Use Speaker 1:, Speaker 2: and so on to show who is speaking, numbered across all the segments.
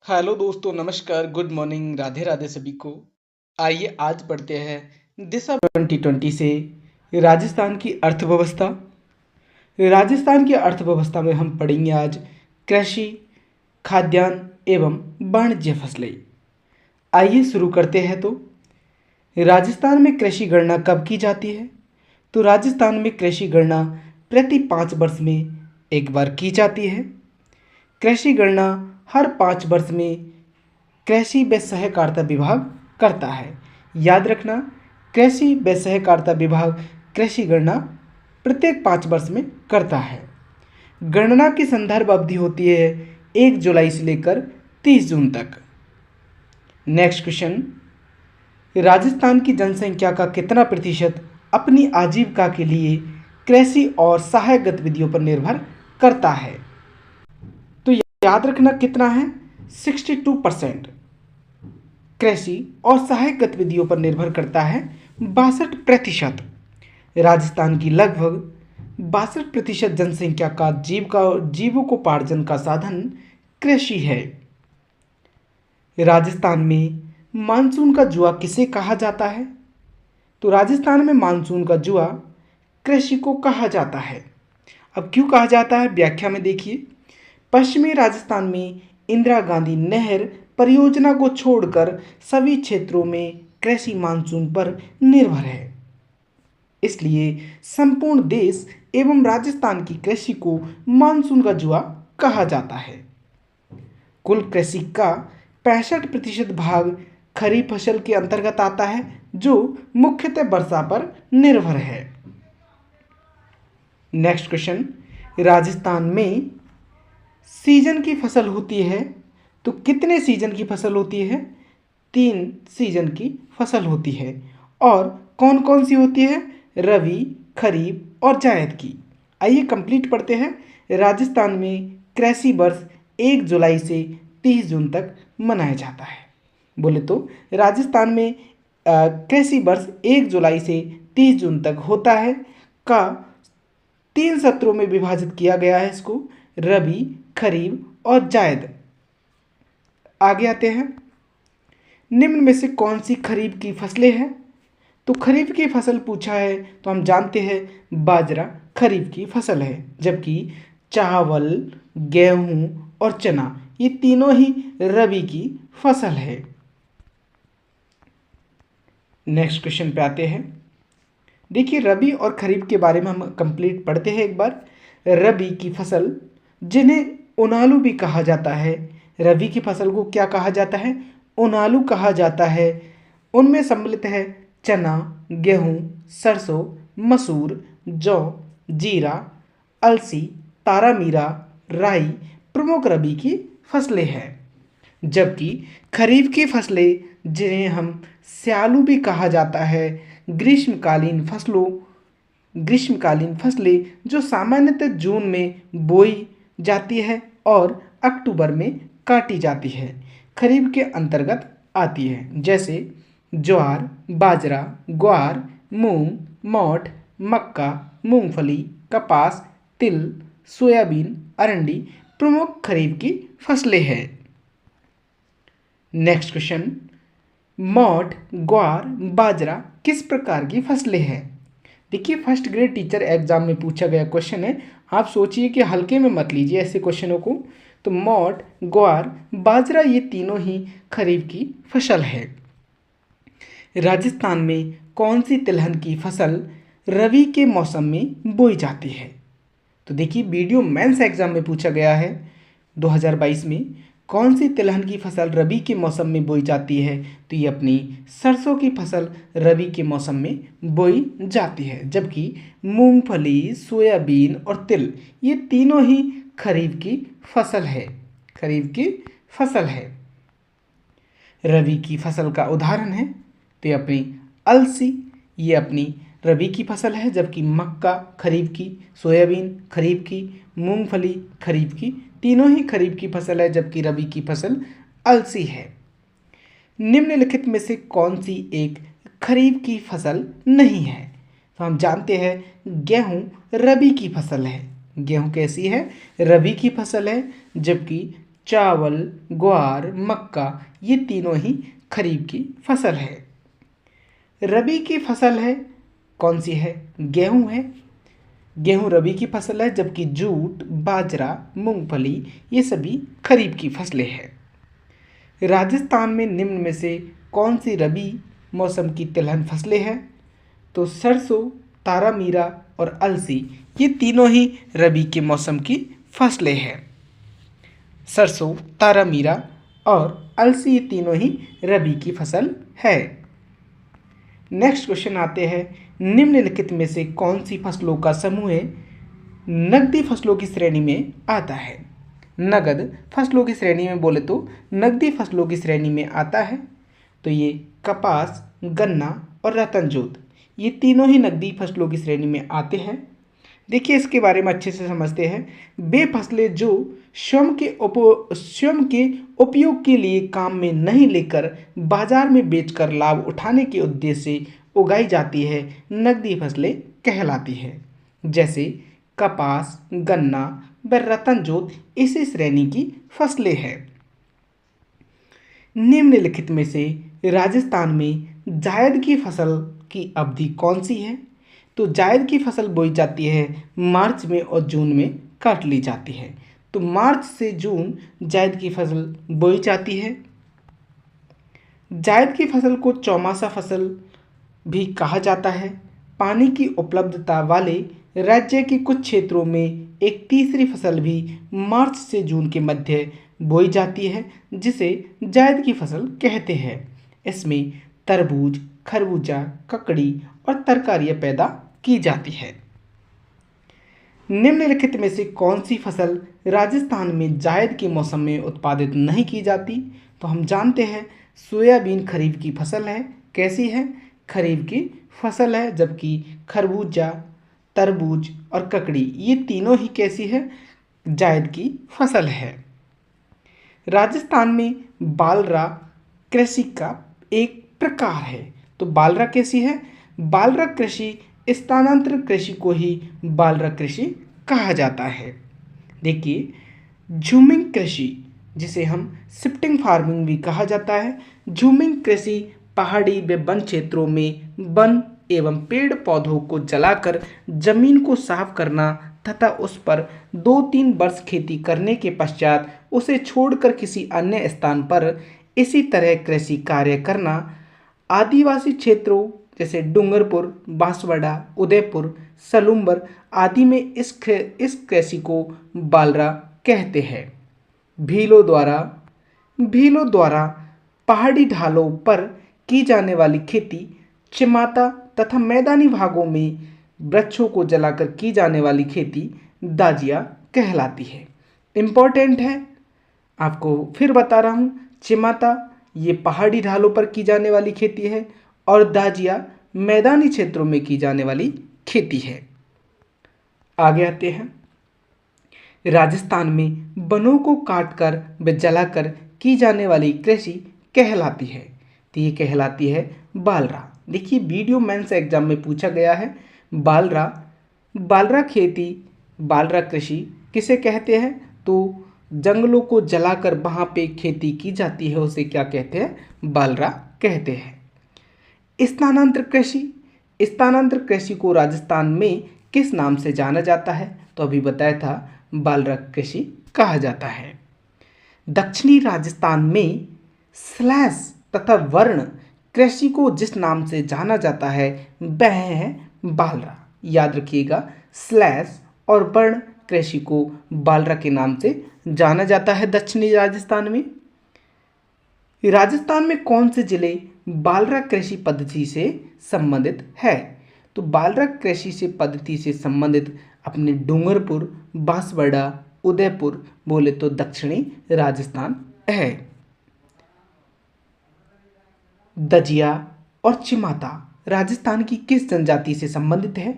Speaker 1: Hello दोस्तों, नमस्कार, good morning, Radhe Radhe सभी को। आइए आज पढ़ते हैं दिशा 2020 से राजस्थान की अर्थव्यवस्था। राजस्थान की अर्थव्यवस्था में हम पढ़ेंगे आज कृषि, खाद्यान्न एवं वाणिज्य फसलें। आइए शुरू करते हैं। तो राजस्थान में कृषि गणना कब की जाती है? तो राजस्थान में कृषि गणना प्रति 5 वर्ष में एक बार की जाती है। कृषि गणना हर 5 वर्ष में कृषि व सहकारिता विभाग करता है। याद रखना, कृषि व सहकारिता विभाग कृषि गणना प्रत्येक 5 वर्ष में करता है। गणना की संदर्भ अवधि होती है 1 जुलाई से लेकर 30 जून तक। नेक्स्ट क्वेश्चन, राजस्थान की जनसंख्या का कितना प्रतिशत अपनी आजीविका के लिए कृषि और सहायक गतिविधियों पर निर्भर करता है? तो याद रखना कितना है, 62% कृषि और सहायक गतिविधियों पर निर्भर करता है। 62% राजस्थान की लगभग 62% जनसंख्या का जीविकोपार्जन का साधन कृषि है। राजस्थान में मानसून का जुआ किसे कहा जाता है? तो राजस्थान में मानसून का जुआ कृषि को कहा जाता है। अब क्यों कहा जाता है, व्याख्या में देखिए। पश्चिमी राजस्थान में इंदिरा गांधी नहर परियोजना को छोड़कर सभी क्षेत्रों में कृषि मानसून पर निर्भर है। इसलिए संपूर्ण देश एवं राजस्थान की कृषि को मानसून का जुआ कहा जाता है। कुल कृषि का 65% भाग खरीफ फसल के अंतर्गत आता है, जो मुख्यतः वर्षा पर निर्भर है। नेक्स्ट क्वेश्चन, राजस्थान में सीजन की फसल होती है, तो कितने सीजन की फसल होती है? 3 सीजन की फसल होती है। और कौन कौन सी होती है? रबी, खरीफ और जायद की। आइए कंप्लीट पढ़ते हैं। राजस्थान में कृषि वर्ष 1 जुलाई से 30 जून तक मनाया जाता है। बोले तो राजस्थान में कृषि वर्ष 1 जुलाई से 30 जून तक होता है। का 3 सत्रों में विभाजित किया गया है इसको, रबी, खरीफ और जायद। आगे आते हैं, निम्न में से कौन सी खरीफ की फसलें हैं? तो खरीफ की फसल पूछा है तो हम जानते हैं बाजरा खरीफ की फसल है, जबकि चावल, गेहूं और चना ये तीनों ही रबी की फसल है। नेक्स्ट क्वेश्चन पे आते हैं। देखिए, रबी और खरीफ के बारे में हम कंप्लीट पढ़ते हैं एक बार। रबी की फसल जिन्हें ओनालू भी कहा जाता है, रबी की फसल को क्या कहा जाता है? ओनालू कहा जाता है। उनमें सम्मिलित है चना, गेहूं, सरसों, मसूर, जौ, जीरा, अलसी, तारामीरा, राई प्रमुख रबी की फसलें हैं। जबकि खरीफ की फसलें जिन्हें हम स्यालू भी कहा जाता है, ग्रीष्मकालीन फसलें जो सामान्यतः जून में बोई जाती है और अक्टूबर में काटी जाती है, खरीफ के अंतर्गत आती है। जैसे ज्वार, बाजरा, ग्वार, मूंग, मोठ, मक्का, मूंगफली, कपास, तिल, सोयाबीन, अरंडी प्रमुख खरीफ की फसलें हैं। नेक्स्ट क्वेश्चन, मोठ, ग्वार, बाजरा किस प्रकार की फसलें हैं? देखिए, फर्स्ट ग्रेड टीचर एग्जाम में पूछा गया क्वेश्चन है, आप सोचिए कि हल्के में मत लीजिए ऐसे क्वेश्चनों को। तो मोठ, ग्वार, बाजरा ये तीनों ही खरीफ की फसल है। राजस्थान में कौन सी तिलहन की फसल रबी के मौसम में बोई जाती है? तो देखिए, वीडियो मेंस एग्जाम में पूछा गया है 2022 में, कौन सी तिलहन की फसल रबी के मौसम में बोई जाती है? तो ये अपनी सरसों की फसल रबी के मौसम में बोई जाती है, जबकि मूंगफली, सोयाबीन और तिल ये तीनों ही खरीफ की फसल है। खरीफ की फसल है। रबी की फसल का उदाहरण है तो ये अपनी अलसी, ये अपनी रबी की फसल है, जबकि मक्का खरीफ की, सोयाबीन खरीफ की, मूंगफली खरीफ की, तीनों ही खरीफ की फसल है, जबकि रबी की फसल अलसी है। निम्नलिखित में से कौन सी एक खरीफ की फसल नहीं है? तो हम जानते हैं गेहूं रबी की फसल है। गेहूं कैसी है? रबी की फसल है, जबकि चावल, ग्वार, मक्का, ये तीनों ही खरीफ की फसल है। रबी की फसल है कौन सी है? गेहूं है। गेहूं रबी की फसल है, जबकि जूट, बाजरा, मूंगफली ये सभी खरीफ की फसलें हैं। राजस्थान में निम्न में से कौन सी रबी मौसम की तिलहन फसलें हैं? तो सरसों, तारामीरा और अलसी ये तीनों ही रबी के मौसम की फसलें हैं। सरसों, तारामीरा और अलसी ये तीनों ही रबी की फसल है। नेक्स्ट क्वेश्चन आते हैं, निम्नलिखित में से कौन सी फसलों का समूह नकदी फसलों की श्रेणी में आता है? नगद फसलों की श्रेणी में बोले तो नकदी फसलों की श्रेणी में आता है। तो ये कपास, गन्ना और रतनजोत ये तीनों ही नकदी फसलों की श्रेणी में आते हैं। देखिए इसके बारे में अच्छे से समझते हैं। वे फसलें जो स्वयं के उपयोग के लिए काम में नहीं लेकर बाजार में बेचकर लाभ उठाने के उद्देश्य से उगाई जाती है, नकदी फसलें कहलाती है। जैसे कपास, गन्ना व रतनजोत इसी श्रेणी की फसलें हैं। निम्नलिखित में से राजस्थान में जायद की फसल की अवधि कौन सी है? तो जायद की फसल बोई जाती है मार्च में और जून में काट ली जाती है। तो मार्च से जून जायद की फसल बोई जाती है। जायद की फसल को चौमासा फसल भी कहा जाता है। पानी की उपलब्धता वाले राज्य के कुछ क्षेत्रों में एक तीसरी फसल भी मार्च से जून के मध्य बोई जाती है, जिसे जायद की फसल कहते हैं। इसमें तरबूज, खरबूजा, ककड़ी और तरकारियां पैदा की जाती है। निम्नलिखित में से कौन सी फसल राजस्थान में जायद के मौसम में उत्पादित नहीं की जाती? तो हम जानते हैं सोयाबीन खरीफ की फसल है। कैसी है? खरीफ की फसल है, जबकि खरबूजा, तरबूज और ककड़ी ये तीनों ही कैसी है? जायद की फसल है। राजस्थान में बालरा कृषि का एक प्रकार है। तो बालरा कैसी है? बालरा कृषि स्थानांतरित कृषि को ही बालरा कृषि कहा जाता है। देखिए झूमिंग कृषि, जिसे हम शिफ्टिंग फार्मिंग भी कहा जाता है। झूमिंग कृषि पहाड़ी व वन क्षेत्रों में वन एवं पेड़ पौधों को जलाकर जमीन को साफ करना तथा उस पर 2-3 वर्ष खेती करने के पश्चात उसे छोड़कर किसी अन्य स्थान पर इसी तरह कृषि कार्य करना। आदिवासी क्षेत्रों जैसे डूंगरपुर, बांसवाड़ा, उदयपुर, सलूम्बर आदि में इस कृषि को बालरा कहते हैं। भीलों द्वारा पहाड़ी ढालों पर की जाने वाली खेती, चिमाता तथा मैदानी भागों में वृक्षों को जलाकर की जाने वाली खेती दाजिया कहलाती है। इम्पोर्टेंट है, आपको फिर बता रहा हूँ। चिमाता ये पहाड़ी ढालों पर की जाने वाली खेती है और दाजिया मैदानी क्षेत्रों में की जाने वाली खेती है। आगे आते हैं। राजस्थान में वनों को काटकर व जलाकर की जाने वाली कृषि कहलाती है। तो ये कहलाती है बालरा। देखिए वीडियो मेंस एग्जाम में पूछा गया है। बालरा खेती, बालरा कृषि किसे कहते हैं? तो जंगलों को जलाकर वहाँ पे खेती की जाती है, उसे क्या कहते हैं? बालरा कहते हैं। स्थानांतर कृषि को राजस्थान में किस नाम से जाना जाता है? तो अभी बताया था बालरा कृषि कहा जाता है। दक्षिणी राजस्थान में स्लैश तथा वर्ण कृषि को जिस नाम से जाना जाता है वह है बालरा। याद रखिएगा, स्लैश और वर्ण कृषि को बालरा के नाम से जाना जाता है दक्षिणी राजस्थान में। राजस्थान में कौन से जिले बालरा कृषि पद्धति से संबंधित है? तो बालरा कृषि से पद्धति से संबंधित अपने डूंगरपुर, बांसवाड़ा, उदयपुर बोले तो दक्षिणी राजस्थान है। दजिया और चिमाता राजस्थान की किस जनजाति से संबंधित है?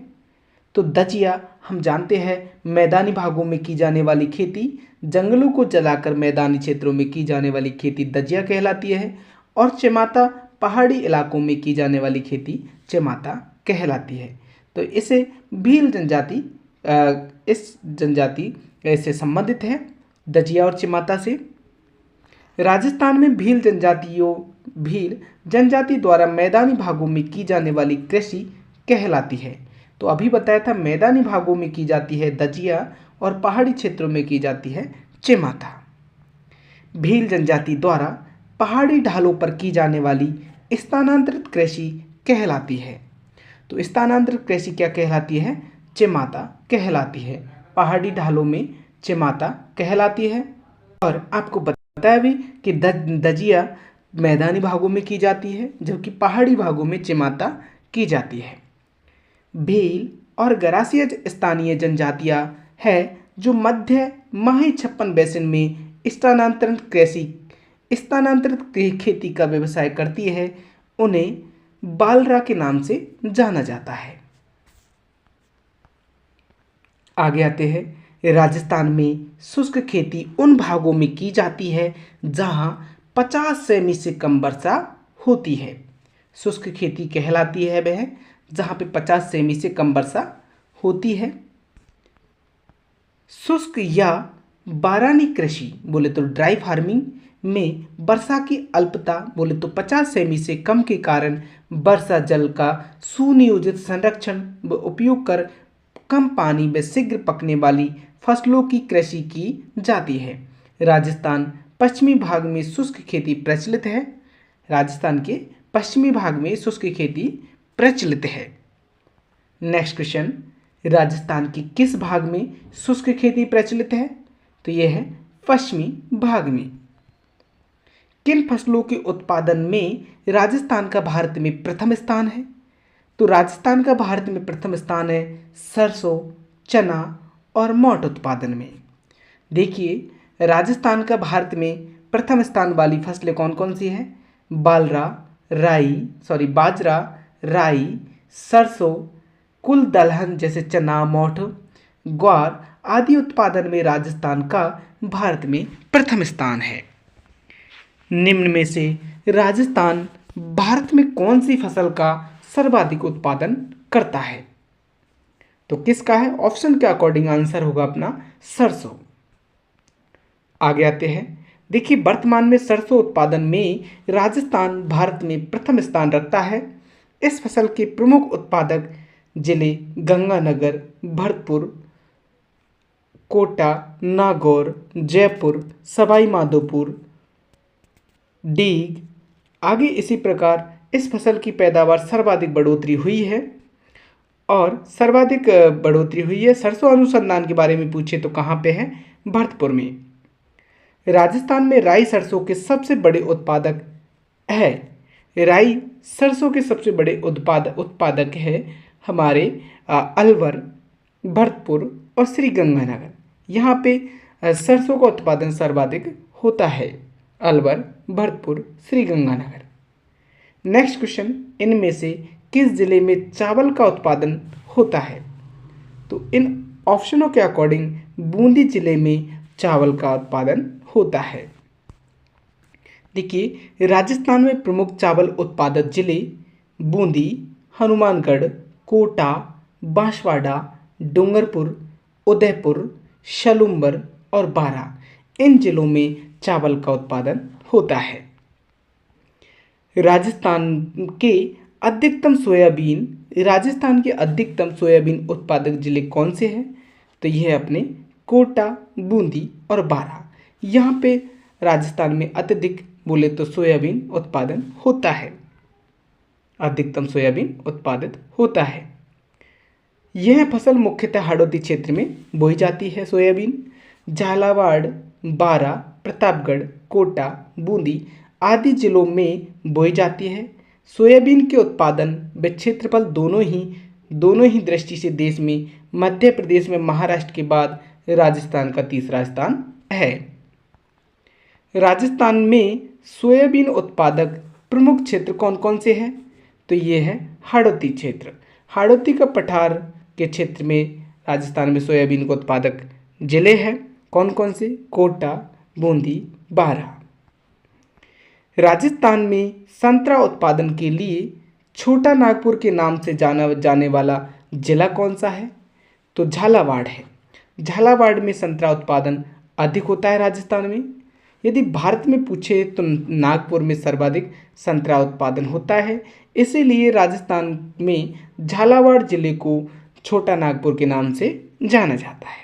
Speaker 1: तो दजिया हम जानते हैं मैदानी भागों में की जाने वाली खेती, जंगलों को जलाकर मैदानी क्षेत्रों में की जाने वाली खेती दजिया कहलाती है। और चिमाता पहाड़ी इलाकों में की जाने वाली खेती चिमाता कहलाती है। तो इसे भील जनजाति इस जनजाति से संबंधित है, दजिया और चिमाता से। राजस्थान में भील जनजाति द्वारा मैदानी भागों में की जाने वाली कृषि कहलाती है। तो अभी बताया था मैदानी भागों में की जाती है दजिया और पहाड़ी क्षेत्रों में की जाती है चिमाता। भील जनजाति द्वारा पहाड़ी ढालों पर की जाने वाली स्थानांतरित कृषि कहलाती है। तो स्थानांतरित कृषि क्या कहलाती है? चिमाता कहलाती है। पहाड़ी ढालों में चिमाता कहलाती है। और आपको बताया भी कि दजिया मैदानी भागों में की जाती है जबकि पहाड़ी भागों में चिमाता की जाती है। भील और गरासिया स्थानीय जनजातियां है जो मध्य माही छप्पन बेसिन में स्थानांतरित खेती का व्यवसाय करती है। उन्हें बालरा के नाम से जाना जाता है। आगे आते हैं। राजस्थान में शुष्क खेती उन भागों में की जाती है जहां 50 सेमी से कम वर्षा होती है। शुष्क खेती कहलाती है वह जहां पे 50 सेमी से कम वर्षा होती है। शुष्क या बारानी कृषि बोले तो ड्राई फार्मिंग में वर्षा की अल्पता बोले तो 50 सेमी से कम के कारण वर्षा जल का सुनियोजित संरक्षण व उपयोग कर कम पानी में शीघ्र पकने वाली फसलों की कृषि की जाती है। राजस्थान पश्चिमी भाग में शुष्क खेती प्रचलित है। राजस्थान के पश्चिमी भाग में शुष्क खेती प्रचलित है। नेक्स्ट क्वेश्चन, राजस्थान के किस भाग में शुष्क खेती प्रचलित है? तो यह है पश्चिमी भाग में। किन फसलों के उत्पादन में राजस्थान का भारत में प्रथम स्थान है? तो राजस्थान का भारत में प्रथम स्थान है सरसों, चना और मोठ उत्पादन में। देखिए राजस्थान का भारत में प्रथम स्थान वाली फसलें कौन कौन सी हैं? बाजरा, राई, सरसों, कुल दलहन जैसे चना, मोठ, ग्वार आदि उत्पादन में राजस्थान का भारत में प्रथम स्थान है। निम्न में से राजस्थान भारत में कौन सी फसल का सर्वाधिक उत्पादन करता है? तो किसका है? ऑप्शन के अकॉर्डिंग आंसर होगा अपना सरसों। आगे आते हैं। देखिए वर्तमान में सरसों उत्पादन में राजस्थान भारत में प्रथम स्थान रखता है। इस फसल के प्रमुख उत्पादक जिले गंगानगर, भरतपुर, कोटा, नागौर, जयपुर, सवाई माधोपुर, डीग आगे इसी प्रकार इस फसल की पैदावार सर्वाधिक बढ़ोतरी हुई है सरसों अनुसंधान के बारे में पूछे तो कहाँ पे है? भरतपुर में। राजस्थान में राई सरसों के सबसे बड़े उत्पादक है। राई सरसों के सबसे बड़े उत्पादक है हमारे अलवर, भरतपुर और श्री गंगानगर। यहाँ पे सरसों का उत्पादन सर्वाधिक होता है, अलवर, भरतपुर, श्री गंगानगर। नेक्स्ट क्वेश्चन, इनमें से किस जिले में चावल का उत्पादन होता है? तो इन ऑप्शनों के अकॉर्डिंग बूंदी जिले में चावल का उत्पादन होता है। देखिए राजस्थान में प्रमुख चावल उत्पादक जिले बूंदी, हनुमानगढ़, कोटा, बांसवाड़ा, डूंगरपुर, उदयपुर, सलूम्बर और बारा। इन जिलों में चावल का उत्पादन होता है। राजस्थान के अधिकतम सोयाबीन उत्पादक जिले कौन से हैं? तो यह अपने कोटा, बूंदी और बारा। यहाँ पे राजस्थान में अत्यधिक बोले तो सोयाबीन उत्पादन होता है, अधिकतम सोयाबीन उत्पादित होता है। यह फसल मुख्यतः हाड़ौती क्षेत्र में बोई जाती है। सोयाबीन झालावाड़, बारा, प्रतापगढ़, कोटा, बूंदी आदि जिलों में बोई जाती है। सोयाबीन के उत्पादन व क्षेत्रफल दोनों ही दृष्टि से देश में मध्य प्रदेश में महाराष्ट्र के बाद राजस्थान का तीसरा स्थान है। राजस्थान में सोयाबीन उत्पादक प्रमुख क्षेत्र कौन कौन से हैं? तो ये है हाड़ौती क्षेत्र। हाड़ौती का पठार के क्षेत्र में राजस्थान में सोयाबीन के उत्पादक जिले हैं कौन कौन से? कोटा, बूंदी, बारा। राजस्थान में संतरा उत्पादन के लिए छोटा नागपुर के नाम से जाना जाने वाला जिला कौन सा है? तो झालावाड़ है। झालावाड़ में संतरा उत्पादन अधिक होता है राजस्थान में। यदि भारत में पूछे तो नागपुर में सर्वाधिक संतरा उत्पादन होता है, इसीलिए राजस्थान में झालावाड़ जिले को छोटा नागपुर के नाम से जाना जाता है।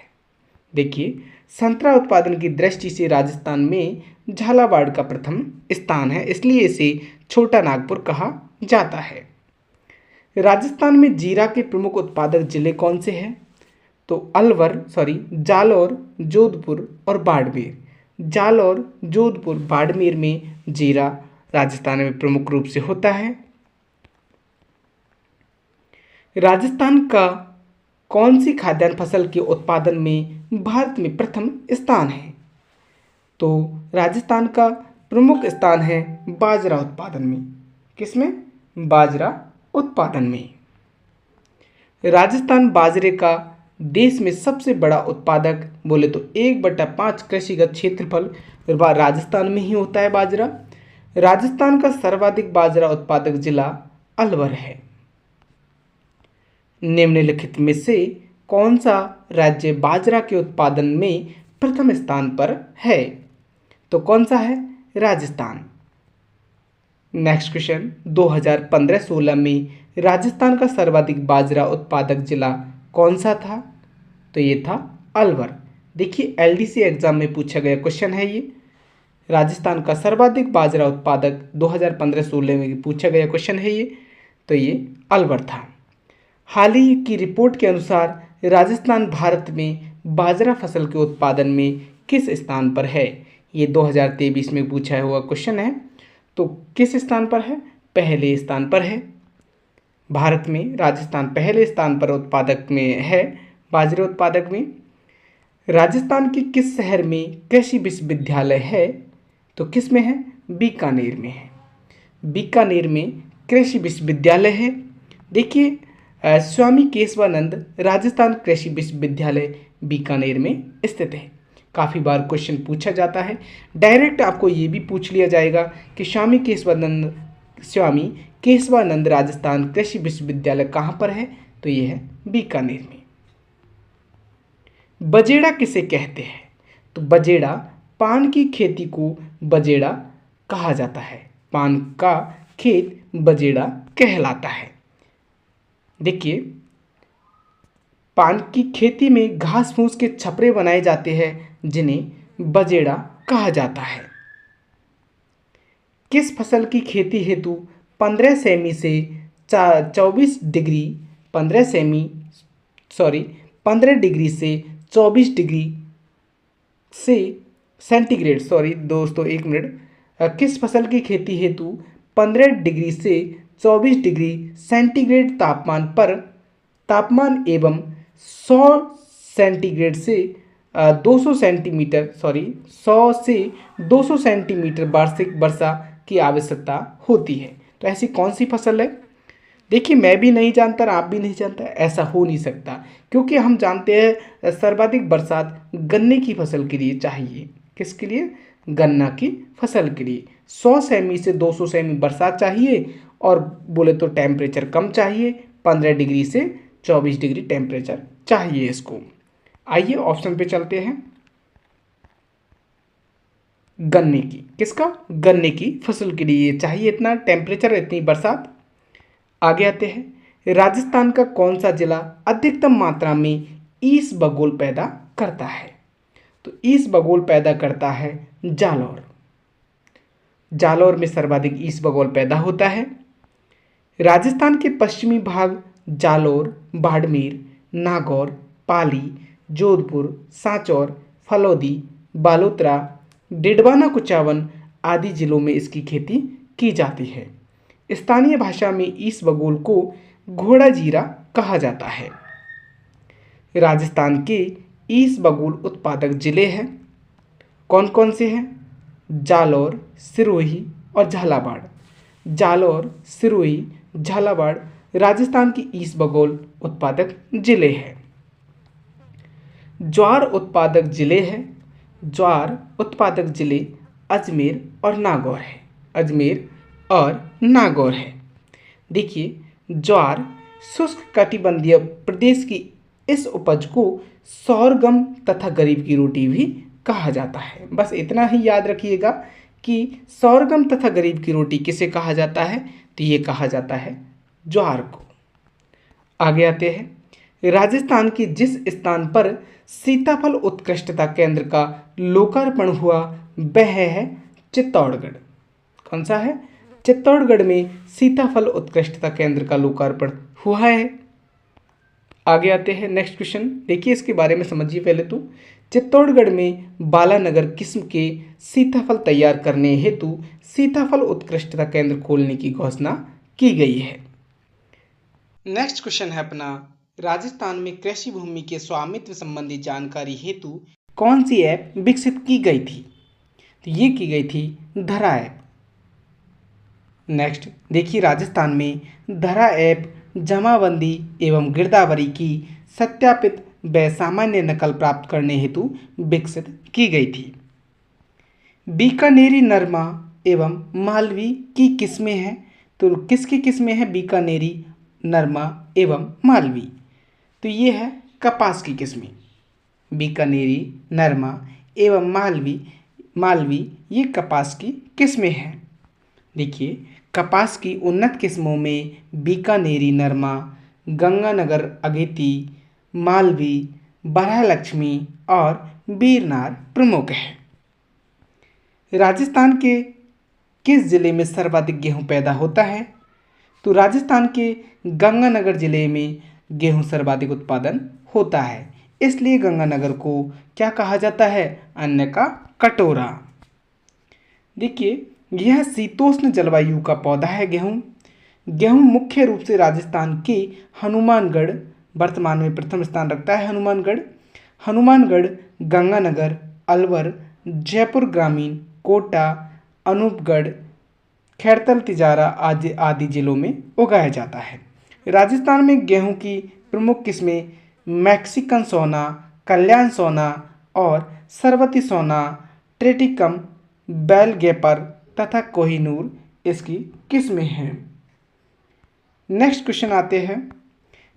Speaker 1: देखिए, संतरा उत्पादन की दृष्टि से राजस्थान में झालावाड़ का प्रथम स्थान है, इसलिए इसे छोटा नागपुर कहा जाता है। राजस्थान में जीरा के प्रमुख उत्पादक जिले कौन से हैं? तो जालौर, जोधपुर और बाड़मेर। जालौर, जोधपुर, बाड़मेर में जीरा राजस्थान में प्रमुख रूप से होता है। राजस्थान का कौन सी खाद्यान्न फसल के उत्पादन में भारत में प्रथम स्थान है? तो राजस्थान का प्रमुख स्थान है बाजरा उत्पादन में। किसमें? बाजरा उत्पादन में। राजस्थान बाजरे का देश में सबसे बड़ा उत्पादक बोले तो 1/5 कृषिगत क्षेत्रफल राजस्थान में ही होता है बाजरा। राजस्थान का सर्वाधिक बाजरा उत्पादक जिला अलवर है। निम्नलिखित में से कौन सा राज्य बाजरा के उत्पादन में प्रथम स्थान पर है? तो कौन सा है? राजस्थान। नेक्स्ट क्वेश्चन, 2015-16 में राजस्थान का सर्वाधिक बाजरा उत्पादक जिला कौन सा था? तो ये था अलवर। देखिए, एलडीसी एग्जाम में पूछा गया क्वेश्चन है ये। राजस्थान का सर्वाधिक बाजरा उत्पादक 2015-16 में पूछा गया क्वेश्चन है ये, तो ये अलवर था। हाल ही की रिपोर्ट के अनुसार राजस्थान भारत में बाजरा फसल के उत्पादन में किस स्थान पर है? ये 2023 में पूछा हुआ क्वेश्चन है। तो किस स्थान पर है? पहले स्थान पर है। भारत में राजस्थान पहले स्थान पर उत्पादक में है, बाजरे उत्पादक में। राजस्थान के किस शहर में कृषि विश्वविद्यालय है? तो किस में है? बीकानेर में है। बीकानेर में कृषि विश्वविद्यालय है। देखिए, स्वामी केशवानंद राजस्थान कृषि विश्वविद्यालय बीकानेर में स्थित है। काफ़ी बार क्वेश्चन पूछा जाता है। डायरेक्ट आपको ये भी पूछ लिया जाएगा कि स्वामी केशवानंद राजस्थान कृषि विश्वविद्यालय कहाँ पर है? तो ये है बीकानेर में। बजेड़ा किसे कहते हैं? तो बजेड़ा, पान की खेती को बजेड़ा कहा जाता है। पान का खेत बजेड़ा कहलाता है। देखिए, पान की खेती में घास फूस के छपरे बनाए जाते हैं जिन्हें बजेड़ा कहा जाता है। किस फसल की खेती हेतु 15 सेमी से 24 डिग्री 15 डिग्री से 24 डिग्री से सेंटीग्रेड दोस्तों एक मिनट, किस फसल की खेती हेतु 15 डिग्री से 24 डिग्री सेंटीग्रेड तापमान एवं 100 सेंटीग्रेड से 200 से 200 सेंटीमीटर वार्षिक वर्षा की आवश्यकता होती है। तो ऐसी कौन सी फसल है? देखिए, मैं भी नहीं जानता और आप भी नहीं जानता, ऐसा हो नहीं सकता, क्योंकि हम जानते हैं सर्वाधिक बरसात गन्ने की फसल के लिए चाहिए। किसके लिए? गन्ना की फसल के लिए 100 सेमी से 200 सेमी बरसात चाहिए, और बोले तो टेम्परेचर कम चाहिए, 15 डिग्री से 24 डिग्री टेम्परेचर चाहिए इसको। आइए ऑप्शन पे चलते हैं। गन्ने की, किसका? गन्ने की फसल के लिए चाहिए इतना टेम्परेचर, इतनी बरसात। आगे आते हैं। राजस्थान का कौन सा जिला अधिकतम मात्रा में ईसबगोल पैदा करता है? तो ईसबगोल पैदा करता है जालौर। जालौर में सर्वाधिक ईसबगोल पैदा होता है। राजस्थान के पश्चिमी भाग जालौर, बाड़मेर, नागौर, पाली, जोधपुर, सांचौर, फलौदी, बालोतरा, डिडवाना कुचावन आदि जिलों में इसकी खेती की जाती है। स्थानीय भाषा में ईसबगोल को घोड़ा जीरा कहा जाता है। राजस्थान के ईसबगोल उत्पादक जिले हैं, कौन कौन से हैं? जालौर, सिरोही और झालावाड़। जालौर, सिरोही, झालावाड़ राजस्थान की ईसबगोल उत्पादक जिले हैं। ज्वार उत्पादक जिले हैं। ज्वार उत्पादक जिले अजमेर और नागौर है। अजमेर और नागौर है। देखिए, ज्वार शुष्क कटिबंधीय प्रदेश की इस उपज को सौरगम तथा गरीब की रोटी भी कहा जाता है। बस इतना ही याद रखिएगा कि sorghum तथा गरीब की रोटी किसे कहा जाता है, तो ये कहा जाता है ज्वार को। आगे आते हैं, राजस्थान के जिस स्थान पर सीताफल उत्कृष्टता केंद्र का लोकार्पण हुआ वह है चित्तौड़गढ़। कौन सा है? चित्तौड़गढ़ में सीताफल उत्कृष्टता केंद्र का लोकार्पण हुआ है। आगे आते हैं, नेक्स्ट क्वेश्चन देखिए, इसके बारे में समझिए पहले तो। चित्तौड़गढ़ में बालानगर किस्म के सीताफल तैयार करने हेतु सीताफल उत्कृष्टता केंद्र खोलने की घोषणा की गई है। नेक्स्ट क्वेश्चन है अपना, राजस्थान में कृषि भूमि के स्वामित्व संबंधी जानकारी हेतु कौन सी ऐप विकसित की गई थी? तो ये की गई थी धरा ऐप। नेक्स्ट देखिए, राजस्थान में धरा ऐप जमाबंदी एवं गिरदावरी की सत्यापित व सामान्य नकल प्राप्त करने हेतु विकसित की गई थी। बीकानेरी नरमा एवं मालवी की किस्में हैं, तो किसकी किस्में हैं? बीकानेरी नरमा एवं मालवी, तो ये है कपास की किस्में। बीकानेरी नरमा एवं मालवी ये कपास की किस्में हैं। देखिए, कपास की उन्नत किस्मों में बीकानेरी नरमा, गंगानगर अगेती, मालवी, बरहलक्ष्मी और बीरनार प्रमुख है। राजस्थान के किस जिले में सर्वाधिक गेहूं पैदा होता है? तो राजस्थान के गंगानगर जिले में गेहूं सर्वाधिक उत्पादन होता है, इसलिए गंगानगर को क्या कहा जाता है? अन्न का कटोरा। देखिए, यह शीतोष्ण जलवायु का पौधा है गेहूं। गेहूं मुख्य रूप से राजस्थान के हनुमानगढ़, वर्तमान में प्रथम स्थान रखता है हनुमानगढ़, गंगानगर, अलवर, जयपुर ग्रामीण, कोटा, अनूपगढ़, खैरतल, तिजारा आदि जिलों में उगाया जाता है। राजस्थान में गेहूं की प्रमुख किस्में मैक्सिकन सोना, कल्याण सोना और सरवती सोना, ट्रेटिकम, बेलगेपर तथा कोहिनूर इसकी किस्में हैं। नेक्स्ट क्वेश्चन आते हैं,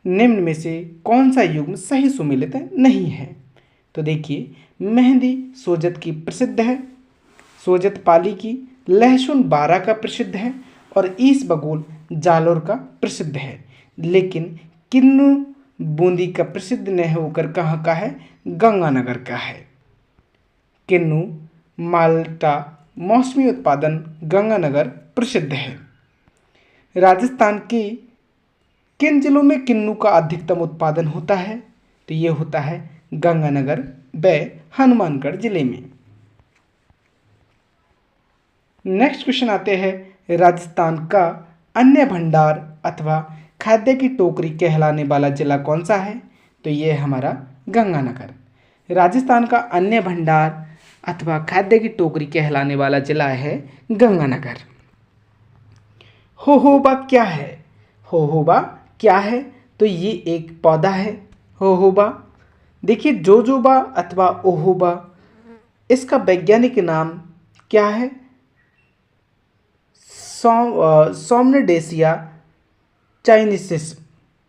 Speaker 1: निम्न में से कौन सा युग्म सही सुमेलित नहीं है? तो देखिए, मेहंदी सोजत की प्रसिद्ध है, सोजत पाली की, लहसुन बारा का प्रसिद्ध है और ईस बगोल जालोर का प्रसिद्ध है, लेकिन किन्नू बूंदी का प्रसिद्ध न होकर कहाँ का है? गंगानगर का है। किन्नू, माल्टा मौसमी उत्पादन गंगानगर प्रसिद्ध है। राजस्थान के किन जिलों में किन्नू का अधिकतम उत्पादन होता है? तो ये होता है गंगानगर व हनुमानगढ़ जिले में। नेक्स्ट क्वेश्चन आते हैं, राजस्थान का अन्य भंडार अथवा खाद्य की टोकरी कहलाने वाला जिला कौन सा है? तो ये है हमारा गंगानगर। राजस्थान का अन्य भंडार अथवा खाद्य की टोकरी कहलाने वाला जिला है गंगानगर। होहोबा क्या है? होहोबा क्या है? तो ये एक पौधा है होहोबा। देखिए, जोजोबा अथवा ओहोबा, इसका वैज्ञानिक नाम क्या है? सोमनिडेसिया चाइनीसिस।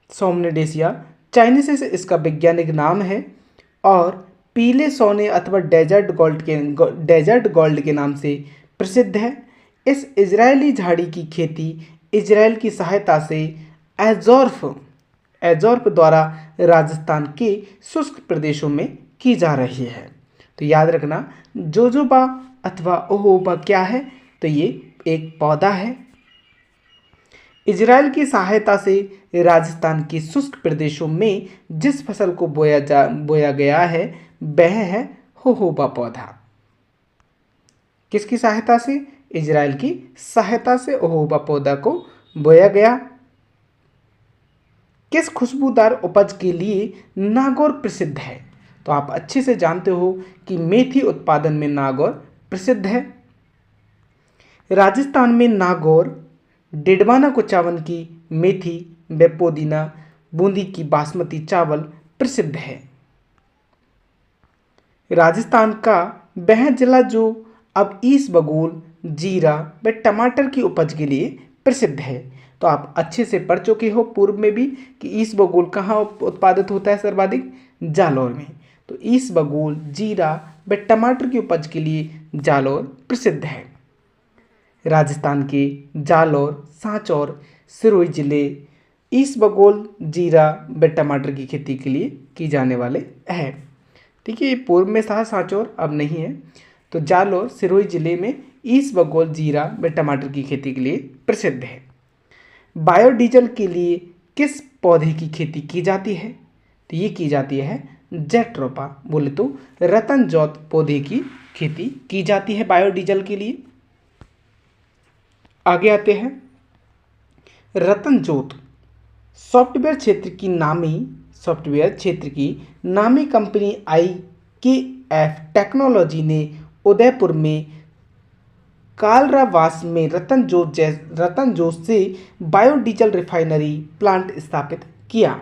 Speaker 1: सोमनिडेसिया चाइनीसिस इसका वैज्ञानिक नाम है और पीले सोने अथवा डेजर्ट गोल्ड के नाम से प्रसिद्ध है। इस इजरायली झाड़ी की खेती इजराइल की सहायता से एजोर्फ द्वारा राजस्थान के शुष्क प्रदेशों में की जा रही है। तो याद रखना, जोजोबा अथवा ओहोबा क्या है? तो ये एक पौधा है। इजराइल की सहायता से राजस्थान के शुष्क प्रदेशों में जिस फसल को बोया गया है वह है होहोबा पौधा। किसकी सहायता से? इजराइल की सहायता से होहोबा पौधा को बोया गया। किस खुशबूदार उपज के लिए नागौर प्रसिद्ध है? तो आप अच्छे से जानते हो कि मेथी उत्पादन में नागौर प्रसिद्ध है। राजस्थान में नागौर, डिडवाना कुचावन की मेथी व पुदीना, बूंदी की बासमती चावल प्रसिद्ध है। राजस्थान का वह जिला जो अब ईसबगोल, जीरा व टमाटर की उपज के लिए प्रसिद्ध है। तो आप अच्छे से पढ़ चुके हो पूर्व में भी कि ईसबगोल कहाँ उत्पादित होता है सर्वाधिक? जालौर में। तो इसबगोल, जीरा व टमाटर की उपज के लिए जालौर प्रसिद्ध है। राजस्थान के जालौर, सांचौर, सिरोही जिले इसबगोल, जीरा व टमाटर की खेती के लिए की जाने वाले हैं। ठीक है, ये पूर्व में था सांचौर, अब नहीं है। तो जालौर, सिरोही जिले में इसबगोल, जीरा व टमाटर की खेती के लिए प्रसिद्ध है। बायोडीजल के लिए किस पौधे की खेती की जाती है? तो ये की जाती है जैट्रोपा, बोले तो रतन जौत पौधे की खेती की जाती है बायोडीजल के लिए। आगे आते हैं, रतन जौत सॉफ्टवेयर क्षेत्र की नामी कंपनी IKF टेक्नोलॉजी ने उदयपुर में कालरावास में रतन जोत से बायोडीजल रिफाइनरी प्लांट स्थापित किया।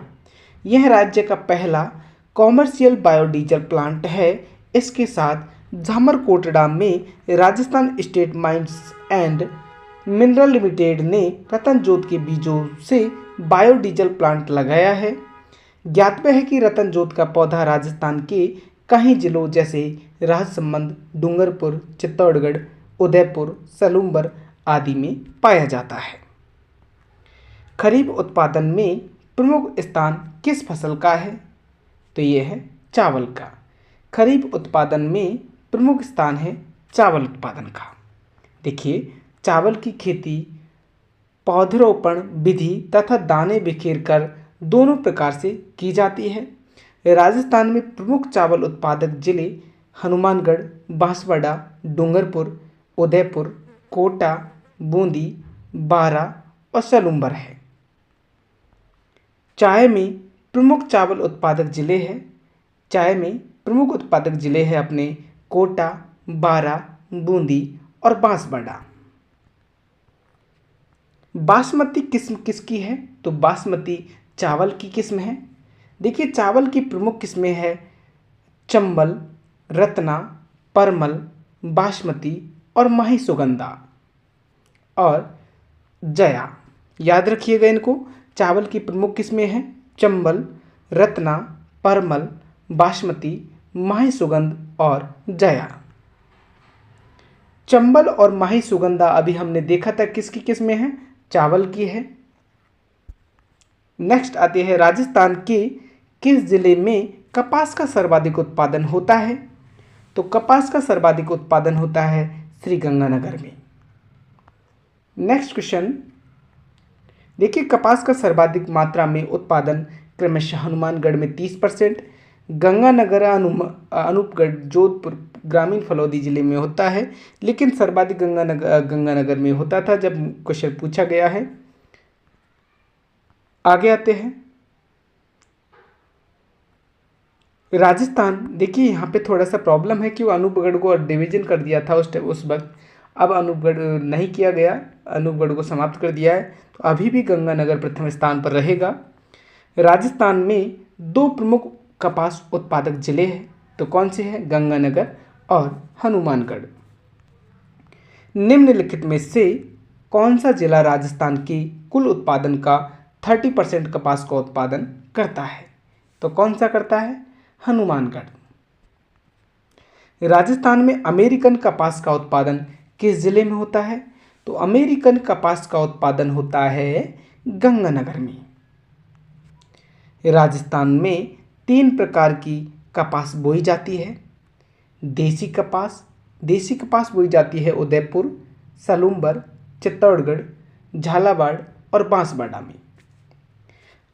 Speaker 1: यह राज्य का पहला कॉमर्शियल बायोडीजल प्लांट है। इसके साथ झामरकोटड़ा में Rajasthan state mines and mineral limited ने रतन जोत के बीजों से बायोडीजल प्लांट लगाया है। ज्ञातव्य है कि रतन जोत का पौधा राजस्थान के कई जिलों जैसे राजसमंद, डूंगरपुर, चित्तौड़गढ़, उदयपुर, सलूम्बर आदि में पाया जाता है। खरीफ उत्पादन में प्रमुख स्थान किस फसल का है? तो ये है चावल का। खरीफ उत्पादन में प्रमुख स्थान है चावल उत्पादन का। देखिए, चावल की खेती पौधरोपण विधि तथा दाने बिखेर कर दोनों प्रकार से की जाती है। राजस्थान में प्रमुख चावल उत्पादक जिले हनुमानगढ़, बांसवाड़ा, डूंगरपुर, उदयपुर, कोटा, बूंदी, बारा और सलूम्बर है। चाय में प्रमुख चावल उत्पादक जिले हैं अपने कोटा, बारा, बूंदी और बांसवाड़ा। बासमती किस्म किसकी है? तो बासमती चावल की किस्म है। देखिए, चावल की प्रमुख किस्में हैं चंबल, रत्ना, परमल, बासमती और माही सुगंधा और जया। याद रखिएगा इनको। चावल की प्रमुख किस्में हैं चंबल, रत्ना, परमल, बासमती, माही सुगंध और जया। चंबल और माही सुगंधा अभी हमने देखा था किसकी किस्में हैं? चावल की है। नेक्स्ट आते हैं, राजस्थान के किस जिले में कपास का सर्वाधिक उत्पादन होता है? तो कपास का सर्वाधिक उत्पादन होता है श्रीगंगानगर में। नेक्स्ट क्वेश्चन देखिए, कपास का सर्वाधिक मात्रा में उत्पादन क्रमशः हनुमानगढ़ में 30%, गंगानगर, अनूपगढ़, जोधपुर, ग्रामीण फलौदी जिले में होता है। लेकिन सर्वाधिक गंगानगर में होता था जब क्वेश्चन पूछा गया है। आगे आते हैं, राजस्थान। देखिए, यहाँ पे थोड़ा सा प्रॉब्लम है कि वो अनूपगढ़ को डिवीजन कर दिया था उस वक्त। अब अनूपगढ़ नहीं किया गया, अनूपगढ़ को समाप्त कर दिया है। तो अभी भी गंगानगर प्रथम स्थान पर रहेगा। राजस्थान में 2 प्रमुख कपास उत्पादक जिले हैं। तो कौन से हैं? गंगानगर और हनुमानगढ़। निम्नलिखित में से कौन सा जिला राजस्थान के कुल उत्पादन का 30% कपास का उत्पादन करता है? तो कौन सा करता है? हनुमानगढ़। राजस्थान में अमेरिकन कपास का उत्पादन किस जिले में होता है? तो अमेरिकन कपास का उत्पादन होता है गंगानगर में। राजस्थान में 3 प्रकार की कपास बोई जाती है। देसी कपास बोई जाती है उदयपुर, सलूम्बर, चित्तौड़गढ़, झालावाड़ और बांसवाड़ा में।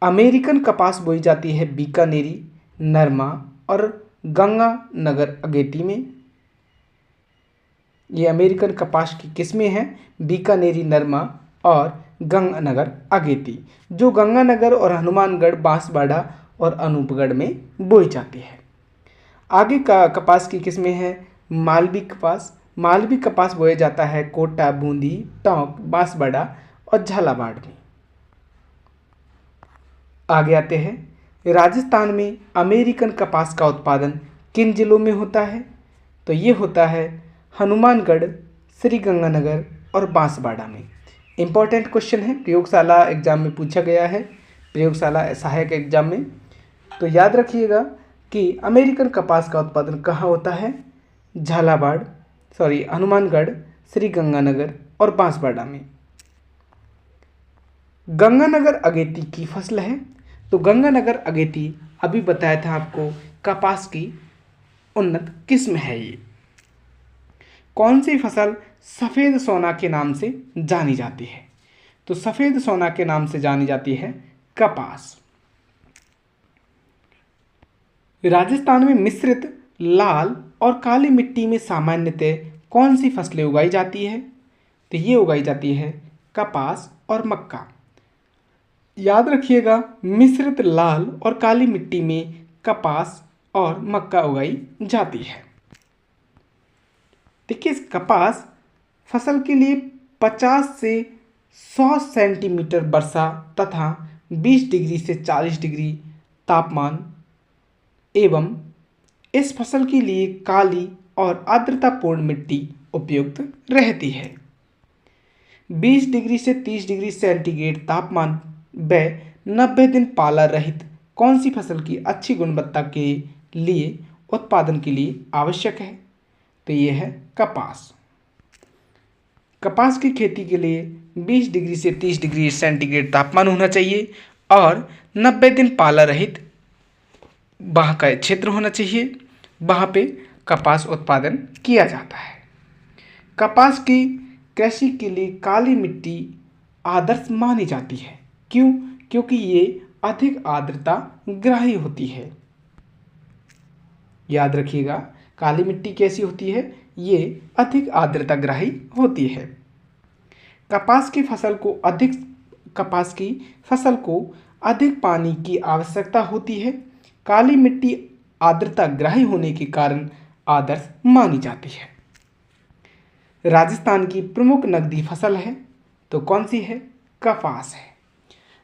Speaker 1: अमेरिकन कपास बोई जाती है बीकानेरी, नरमा और गंगानगर अगेती में। ये अमेरिकन कपास की किस्में हैं बीकानेरी, नरमा और गंगानगर अगेती, जो गंगानगर और हनुमानगढ़, बांसवाड़ा और अनूपगढ़ में बोई जाती है। आगे का कपास की किस्में हैं मालवी कपास बोया जाता है कोटा, बूंदी, टोंक, बांसवाड़ा और झालावाड़ में। आगे आते हैं, राजस्थान में अमेरिकन कपास का उत्पादन किन जिलों में होता है? तो ये होता है हनुमानगढ़, श्रीगंगानगर और बांसवाड़ा में। इंपॉर्टेंट क्वेश्चन है, प्रयोगशाला एग्जाम में पूछा गया है, प्रयोगशाला सहायक एग्जाम में। तो याद रखिएगा कि अमेरिकन कपास का उत्पादन कहाँ होता है? हनुमानगढ़, श्रीगंगानगर और बांसवाड़ा में। गंगानगर अगेती की फसल है। तो गंगानगर अगेती अभी बताया था आपको कपास की उन्नत किस्म है। ये कौन सी फसल सफ़ेद सोना के नाम से जानी जाती है? तो सफ़ेद सोना के नाम से जानी जाती है कपास। राजस्थान में मिश्रित लाल और काली मिट्टी में सामान्यतः कौन सी फसलें उगाई जाती है? तो ये उगाई जाती है कपास और मक्का। याद रखिएगा, मिश्रित लाल और काली मिट्टी में कपास और मक्का उगाई जाती है। देखिए, इस कपास फसल के लिए 50 से 100 सेंटीमीटर वर्षा तथा 20 डिग्री से 40 डिग्री तापमान एवं इस फसल के लिए काली और आर्द्रतापूर्ण मिट्टी उपयुक्त रहती है। 20 डिग्री से 30 डिग्री सेंटीग्रेड तापमान व 90 दिन पाला रहित कौन सी फसल की अच्छी गुणवत्ता के लिए उत्पादन के लिए आवश्यक है? तो ये है कपास। कपास की खेती के लिए 20 डिग्री से 30 डिग्री सेंटीग्रेड तापमान होना चाहिए और 90 दिन पाला रहित वहाँ का क्षेत्र होना चाहिए, वहाँ पे कपास उत्पादन किया जाता है। कपास की कृषि के लिए काली मिट्टी आदर्श मानी जाती है। क्यों? क्योंकि ये अधिक आर्द्रता ग्राही होती है। याद रखिएगा, काली मिट्टी कैसी होती है? ये अधिक आर्द्रता ग्राही होती है। कपास की फसल को अधिक पानी की आवश्यकता होती है। काली मिट्टी आर्द्रता ग्राही होने के कारण आदर्श मानी जाती है। राजस्थान की प्रमुख नकदी फसल है तो कौन सी है? कपास है।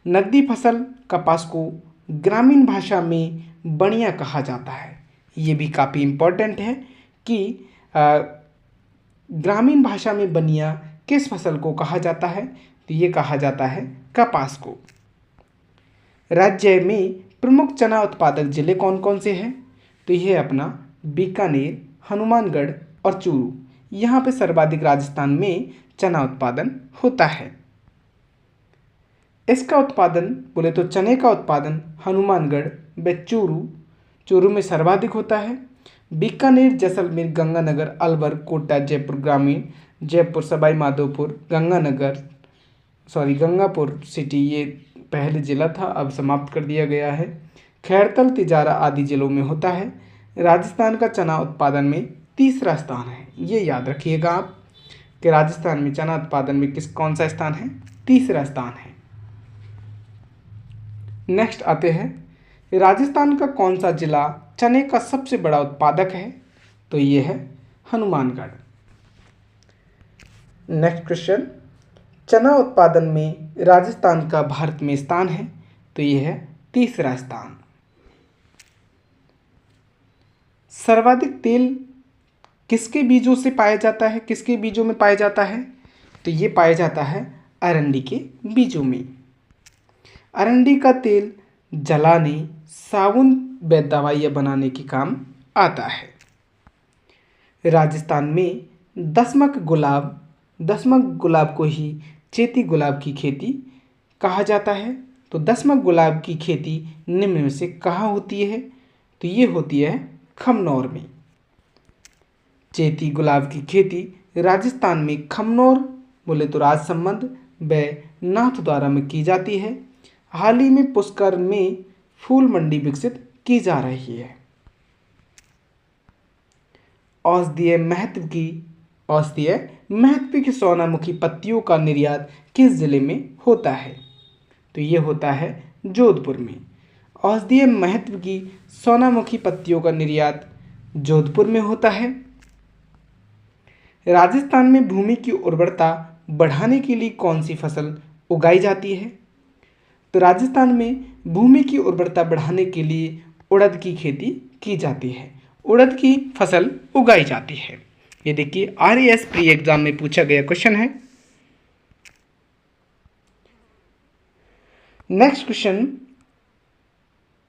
Speaker 1: नकदी फसल कपास को ग्रामीण भाषा में बनिया कहा जाता है। ये भी काफ़ी इम्पोर्टेंट है कि ग्रामीण भाषा में बनिया किस फसल को कहा जाता है? तो ये कहा जाता है कपास को। राज्य में प्रमुख चना उत्पादक जिले कौन कौन से हैं? तो ये अपना बीकानेर, हनुमानगढ़ और चूरू। यहाँ पे सर्वाधिक राजस्थान में चना उत्पादन होता है। इसका उत्पादन बोले तो चने का उत्पादन हनुमानगढ़ व चूरू में सर्वाधिक होता है। बीकानेर, जैसलमेर, गंगानगर, अलवर, कोटा, जयपुर ग्रामीण, जयपुर, सवाई माधोपुर, गंगापुर सिटी ये पहले जिला था, अब समाप्त कर दिया गया है। खैरतल, तिजारा आदि जिलों में होता है। राजस्थान का चना उत्पादन में तीसरा स्थान है। ये याद रखिएगा आप कि राजस्थान में चना उत्पादन में कौन सा स्थान है? तीसरा स्थान है। नेक्स्ट आते हैं, राजस्थान का कौन सा जिला चने का सबसे बड़ा उत्पादक है? तो ये है हनुमानगढ़। नेक्स्ट क्वेश्चन, चना उत्पादन में राजस्थान का भारत में स्थान है? तो ये है तीसरा स्थान। सर्वाधिक तेल किसके बीजों से पाया जाता है? किसके बीजों में पाया जाता है? तो ये पाया जाता है अरंडी के बीजों में। अरंडी का तेल जलाने, साबुन व दवाइयाँ बनाने के काम आता है। राजस्थान में दसमक गुलाब को ही चेती गुलाब की खेती कहा जाता है। तो दसमक गुलाब की खेती निम्न में से कहाँ होती है? तो ये होती है खमनौर में। चेती गुलाब की खेती राजस्थान में खमनौर बोले तो राजसमंद व नाथद्वारा में की जाती है। हाल ही में पुष्कर में फूल मंडी विकसित की जा रही है। औषधीय महत्व की सोनामुखी पत्तियों का निर्यात किस जिले में होता है? तो ये होता है जोधपुर में। औषधीय महत्व की सोनामुखी पत्तियों का निर्यात जोधपुर में होता है। राजस्थान में भूमि की उर्वरता बढ़ाने के लिए कौन सी फसल उगाई जाती है? तो राजस्थान में भूमि की उर्वरता बढ़ाने के लिए उड़द की खेती की जाती है। उड़द की फसल उगाई जाती है। ये देखिए RAS प्री एग्जाम में पूछा गया क्वेश्चन है। नेक्स्ट क्वेश्चन,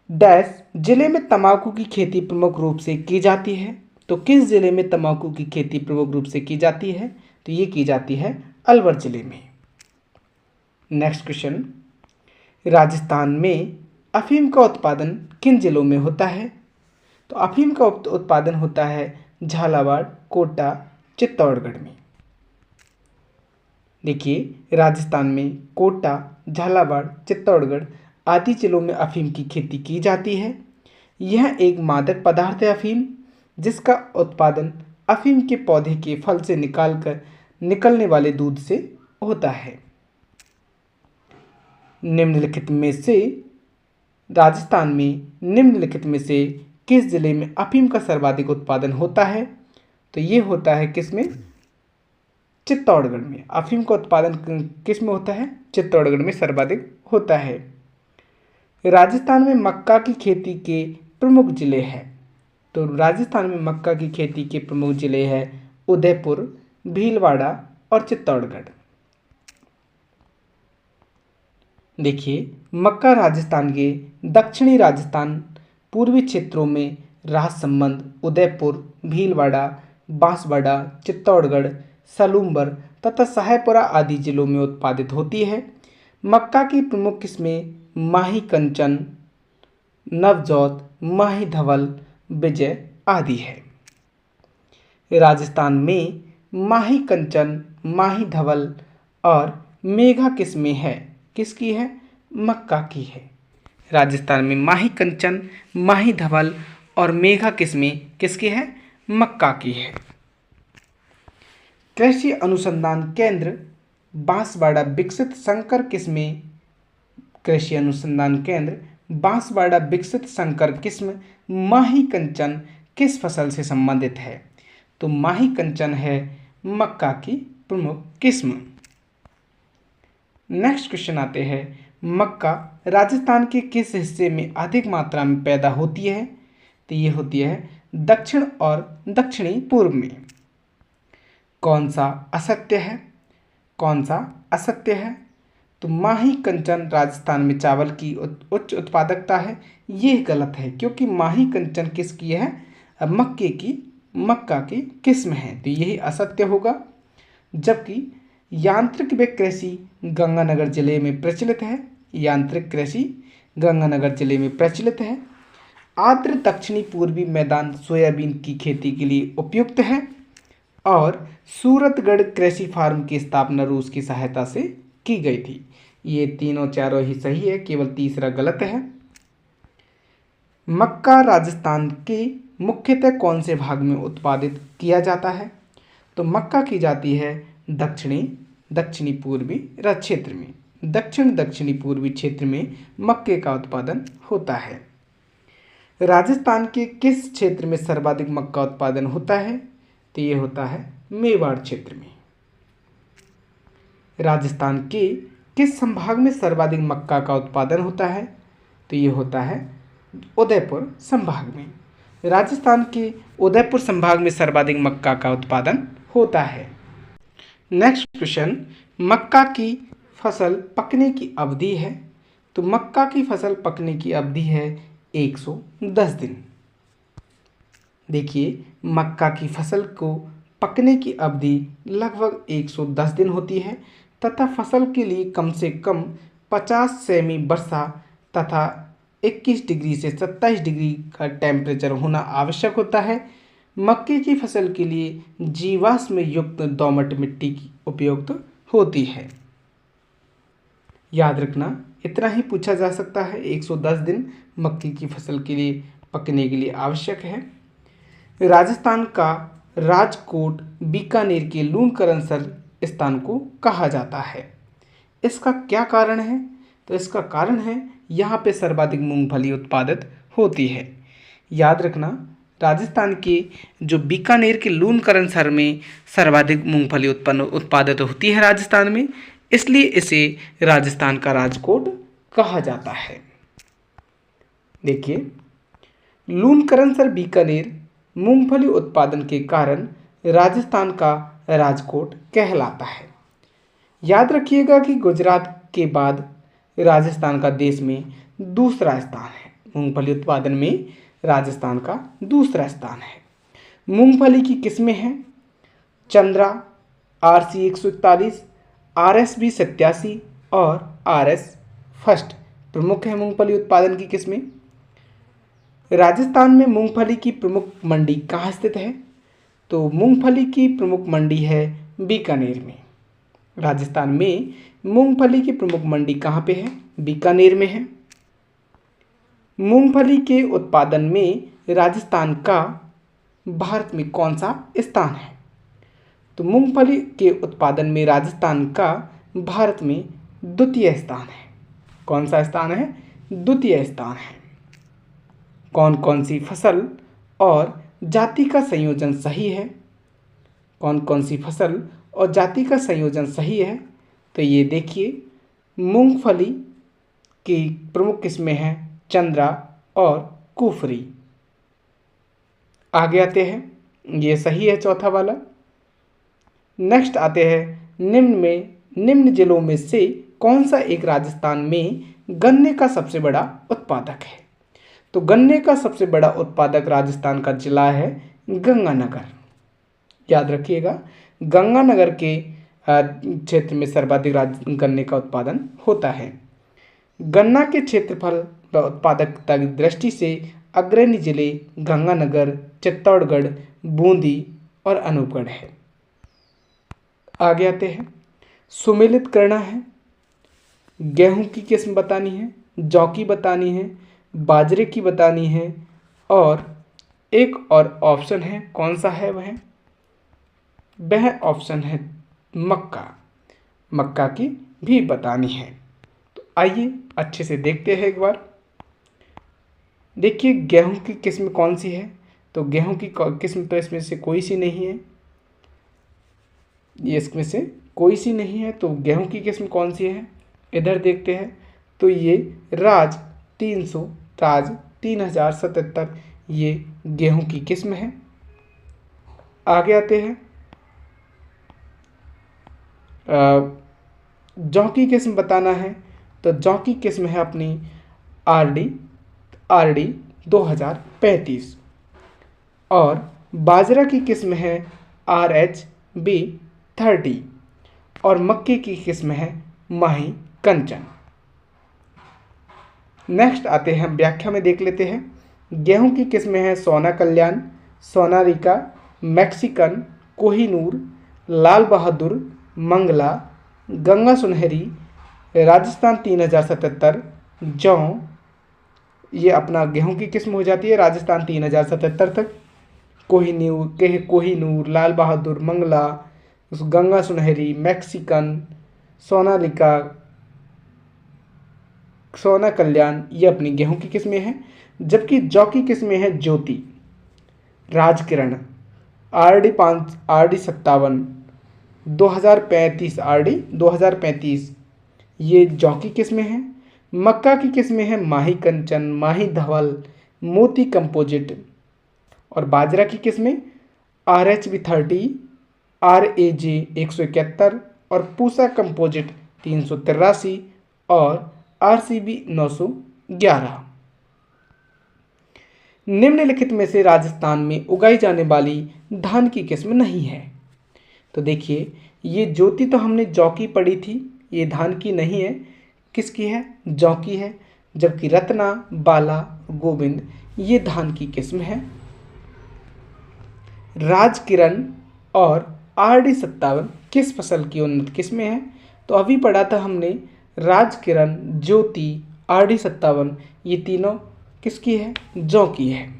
Speaker 1: डैश जिले में तंबाकू की खेती प्रमुख रूप से की जाती है। तो किस जिले में तंबाकू की खेती प्रमुख रूप से की जाती है? तो ये की जाती है अलवर जिले में। नेक्स्ट क्वेश्चन, राजस्थान में अफीम का उत्पादन किन जिलों में होता है? तो अफीम का उत्पादन होता है झालावाड़, कोटा, चित्तौड़गढ़ में। देखिए, राजस्थान में कोटा, झालावाड़, चित्तौड़गढ़ आदि जिलों में अफीम की खेती की जाती है। यह एक मादक पदार्थ है अफीम, जिसका उत्पादन अफीम के पौधे के फल से निकलने वाले दूध से होता है। निम्नलिखित में से राजस्थान में निम्नलिखित में से किस जिले में अफीम का सर्वाधिक उत्पादन होता है? तो ये होता है किसमें? चित्तौड़गढ़ में। अफीम का उत्पादन किस में होता है? चित्तौड़गढ़ में सर्वाधिक होता है। राजस्थान में मक्का की खेती के प्रमुख जिले हैं। तो राजस्थान में मक्का की खेती के प्रमुख जिले हैं उदयपुर, भीलवाड़ा और चित्तौड़गढ़। देखिए, मक्का राजस्थान के दक्षिणी राजस्थान पूर्वी क्षेत्रों में राजसमंद, उदयपुर, भीलवाड़ा, बांसवाड़ा, चित्तौड़गढ़, सलूम्बर तथा शाहपुरा आदि जिलों में उत्पादित होती है। मक्का की प्रमुख किस्में माही कंचन, नवजोत, माही धवल, विजय आदि है। राजस्थान में माही कंचन, माही धवल और मेघा किस्में है। किसकी है? मक्का की है। राजस्थान में माही कंचन, माही धवल और मेघा किस्में किसकी है? मक्का की है। कृषि अनुसंधान केंद्र बांसवाड़ा विकसित संकर किस्में कृषि अनुसंधान केंद्र बांसवाड़ा विकसित संकर किस्म माही कंचन किस फसल से संबंधित है? तो माही कंचन है मक्का की प्रमुख किस्म। नेक्स्ट क्वेश्चन आते हैं, मक्का राजस्थान के किस हिस्से में अधिक मात्रा में पैदा होती है? तो ये होती है दक्षिण और दक्षिणी पूर्व में। कौन सा असत्य है? कौन सा असत्य है? तो माही कंचन राजस्थान में चावल की उच्च उत्पादकता है, ये गलत है, क्योंकि माही कंचन किसकी है? मक्का की किस्म है, तो यही असत्य होगा। जबकि यांत्रिक व कृषि गंगानगर जिले में प्रचलित है। यांत्रिक कृषि गंगानगर जिले में प्रचलित है। आर्द्र दक्षिणी पूर्वी मैदान सोयाबीन की खेती के लिए उपयुक्त है और सूरतगढ़ कृषि फार्म की स्थापना रूस की सहायता से की गई थी। ये तीनों चारों ही सही है, केवल तीसरा गलत है। मक्का राजस्थान के मुख्यतः कौन से भाग में उत्पादित किया जाता है? तो मक्का की जाती है दक्षिणी पूर्वी क्षेत्र में। दक्षिणी पूर्वी क्षेत्र में मक्के का उत्पादन होता है। राजस्थान के किस क्षेत्र में सर्वाधिक मक्का उत्पादन होता है? तो ये होता है मेवाड़ क्षेत्र में। राजस्थान के किस संभाग में सर्वाधिक मक्का का उत्पादन होता है? तो ये होता है उदयपुर संभाग में। राजस्थान के उदयपुर संभाग में सर्वाधिक मक्का का उत्पादन होता है। नेक्स्ट क्वेश्चन, मक्का की फसल पकने की अवधि है। तो मक्का की फसल पकने की अवधि है 110 दिन। देखिए, मक्का की फसल को पकने की अवधि लगभग 110 दिन होती है तथा फसल के लिए कम से कम 50 सेमी वर्षा तथा 21 डिग्री से 27 डिग्री का टेम्परेचर होना आवश्यक होता है। मक्के की फसल के लिए जीवाश्म युक्त दोमट मिट्टी की उपयुक्त होती है। याद रखना, इतना ही पूछा जा सकता है। 110 दिन मक्के की फसल के लिए पकने के लिए आवश्यक है। राजस्थान का राजकोट बीकानेर के लूणकरणसर स्थान को कहा जाता है। इसका क्या कारण है? तो इसका कारण है यहाँ पे सर्वाधिक मूंगफली उत्पादित होती है। याद रखना, राजस्थान के जो बीकानेर के लूणकरणसर में सर्वाधिक मूंगफली उत्पादित होती है राजस्थान में, इसलिए इसे राजस्थान का राजकोट कहा जाता है। देखिए, लूणकरणसर बीकानेर मूंगफली उत्पादन के कारण राजस्थान का राजकोट कहलाता है। याद रखिएगा कि गुजरात के बाद राजस्थान का देश में दूसरा स्थान है। मूंगफली उत्पादन में राजस्थान का दूसरा स्थान है। मूंगफली की किस्में हैं चंद्रा, RC 141, RSB 87 और RS फर्स्ट प्रमुख है मूंगफली उत्पादन की किस्में। राजस्थान में मूंगफली की प्रमुख मंडी कहाँ स्थित है? तो मूंगफली की प्रमुख मंडी है बीकानेर में। राजस्थान में मूंगफली की प्रमुख मंडी कहाँ पे है? बीकानेर में है। मूंगफली के उत्पादन में राजस्थान का भारत में कौन सा स्थान है? तो मूंगफली के उत्पादन में राजस्थान का भारत में द्वितीय स्थान है। कौन सा स्थान है? द्वितीय स्थान है। कौन कौन सी फसल और जाति का संयोजन सही है? कौन कौन सी फसल और जाति का संयोजन सही है? तो ये देखिए, मूंगफली की प्रमुख किस्में हैं चंद्रा और कुफरी। आगे आते हैं, ये सही है चौथा वाला। नेक्स्ट आते हैं, निम्न जिलों में से कौन सा एक राजस्थान में गन्ने का सबसे बड़ा उत्पादक है? तो गन्ने का सबसे बड़ा उत्पादक राजस्थान का जिला है गंगानगर। याद रखिएगा, गंगानगर के क्षेत्र में सर्वाधिक गन्ने का उत्पादन होता है। गन्ना के क्षेत्रफल व उत्पादकता की दृष्टि से अग्रणी जिले गंगानगर, चित्तौड़गढ़, बूंदी और अनूपगढ़ है। आगे आते हैं, सुमेलित करना है। गेहूं की किस्म बतानी है, जौ की बतानी है, बाजरे की बतानी है और एक और ऑप्शन है, कौन सा है वह ऑप्शन है मक्का की भी बतानी है। तो आइए अच्छे से देखते हैं एक बार। देखिए, गेहूं की किस्म कौन सी है? तो गेहूं की किस्म तो इसमें से कोई सी नहीं है, ये इसमें से कोई सी नहीं है। तो गेहूं की किस्म कौन सी है? इधर देखते हैं, तो ये राज 3077 ये गेहूं की किस्म है। आगे आते हैं, जौ की किस्म बताना है। तो जौ की किस्म है अपनी RD 2035 और बाजरा की किस्म है RHB 30 और मक्के की किस्म है माही कंचन। नेक्स्ट आते हैं, व्याख्या में देख लेते हैं। गेहूं की किस्में हैं सोना कल्याण, सोनालिका, मैक्सिकन, कोहिनूर, लाल बहादुर, मंगला, गंगा सुनहरी, राजस्थान 3077, जौ। ये अपना गेहूं की किस्म हो जाती है राजस्थान 3077 तक। कोहिनूर, लाल बहादुर, मंगला, गंगा सुनहरी, मैक्सिकन, सोनालिका, सोना कल्याण, ये अपनी गेहूं की किस्में हैं। जबकि जौ की किस्में हैं ज्योति, राजकिरण, RD 57, 2035 ये जौ की किस्में हैं। मक्का की किस्में हैं माही कंचन, माही धवल, मोती कंपोजिट और बाजरा की किस्में RHB 30, RAJ 171 और पूसा कंपोजिट 383 और RCB 911। निम्नलिखित में से राजस्थान में उगाई जाने वाली धान की किस्म नहीं है। तो देखिए, ये ज्योति तो हमने जौ की पढ़ी थी, ये धान की नहीं है, किसकी है? जौ की है। जबकि रत्ना, बाला, गोविंद ये धान की किस्म है। राजकिरण और RD 57 किस फसल की उन्नत किस्में हैं? तो अभी पढ़ा था हमने, राजकिरण, ज्योति, RD 57 ये तीनों किसकी है? जौ की है।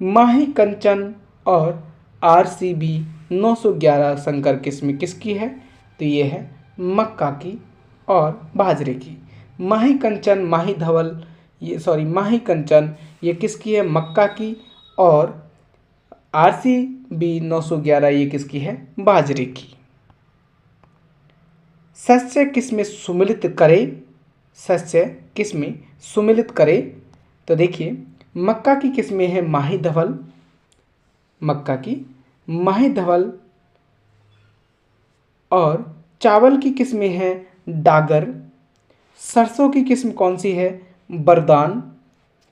Speaker 1: माही कंचन और RCB 911 संकर किस्म किसकी है? तो ये है मक्का की और बाजरे की। माही कंचन, माही धवल, माही कंचन ये किसकी है? मक्का की। और RCB 911 ये किसकी है? बाजरे की। शस्य किस्में सुमिलित करे। तो देखिए, मक्का की किस्में हैं माही धवल, और चावल की किस्में हैं डागर। सरसों की किस्म कौन सी है? बरदान,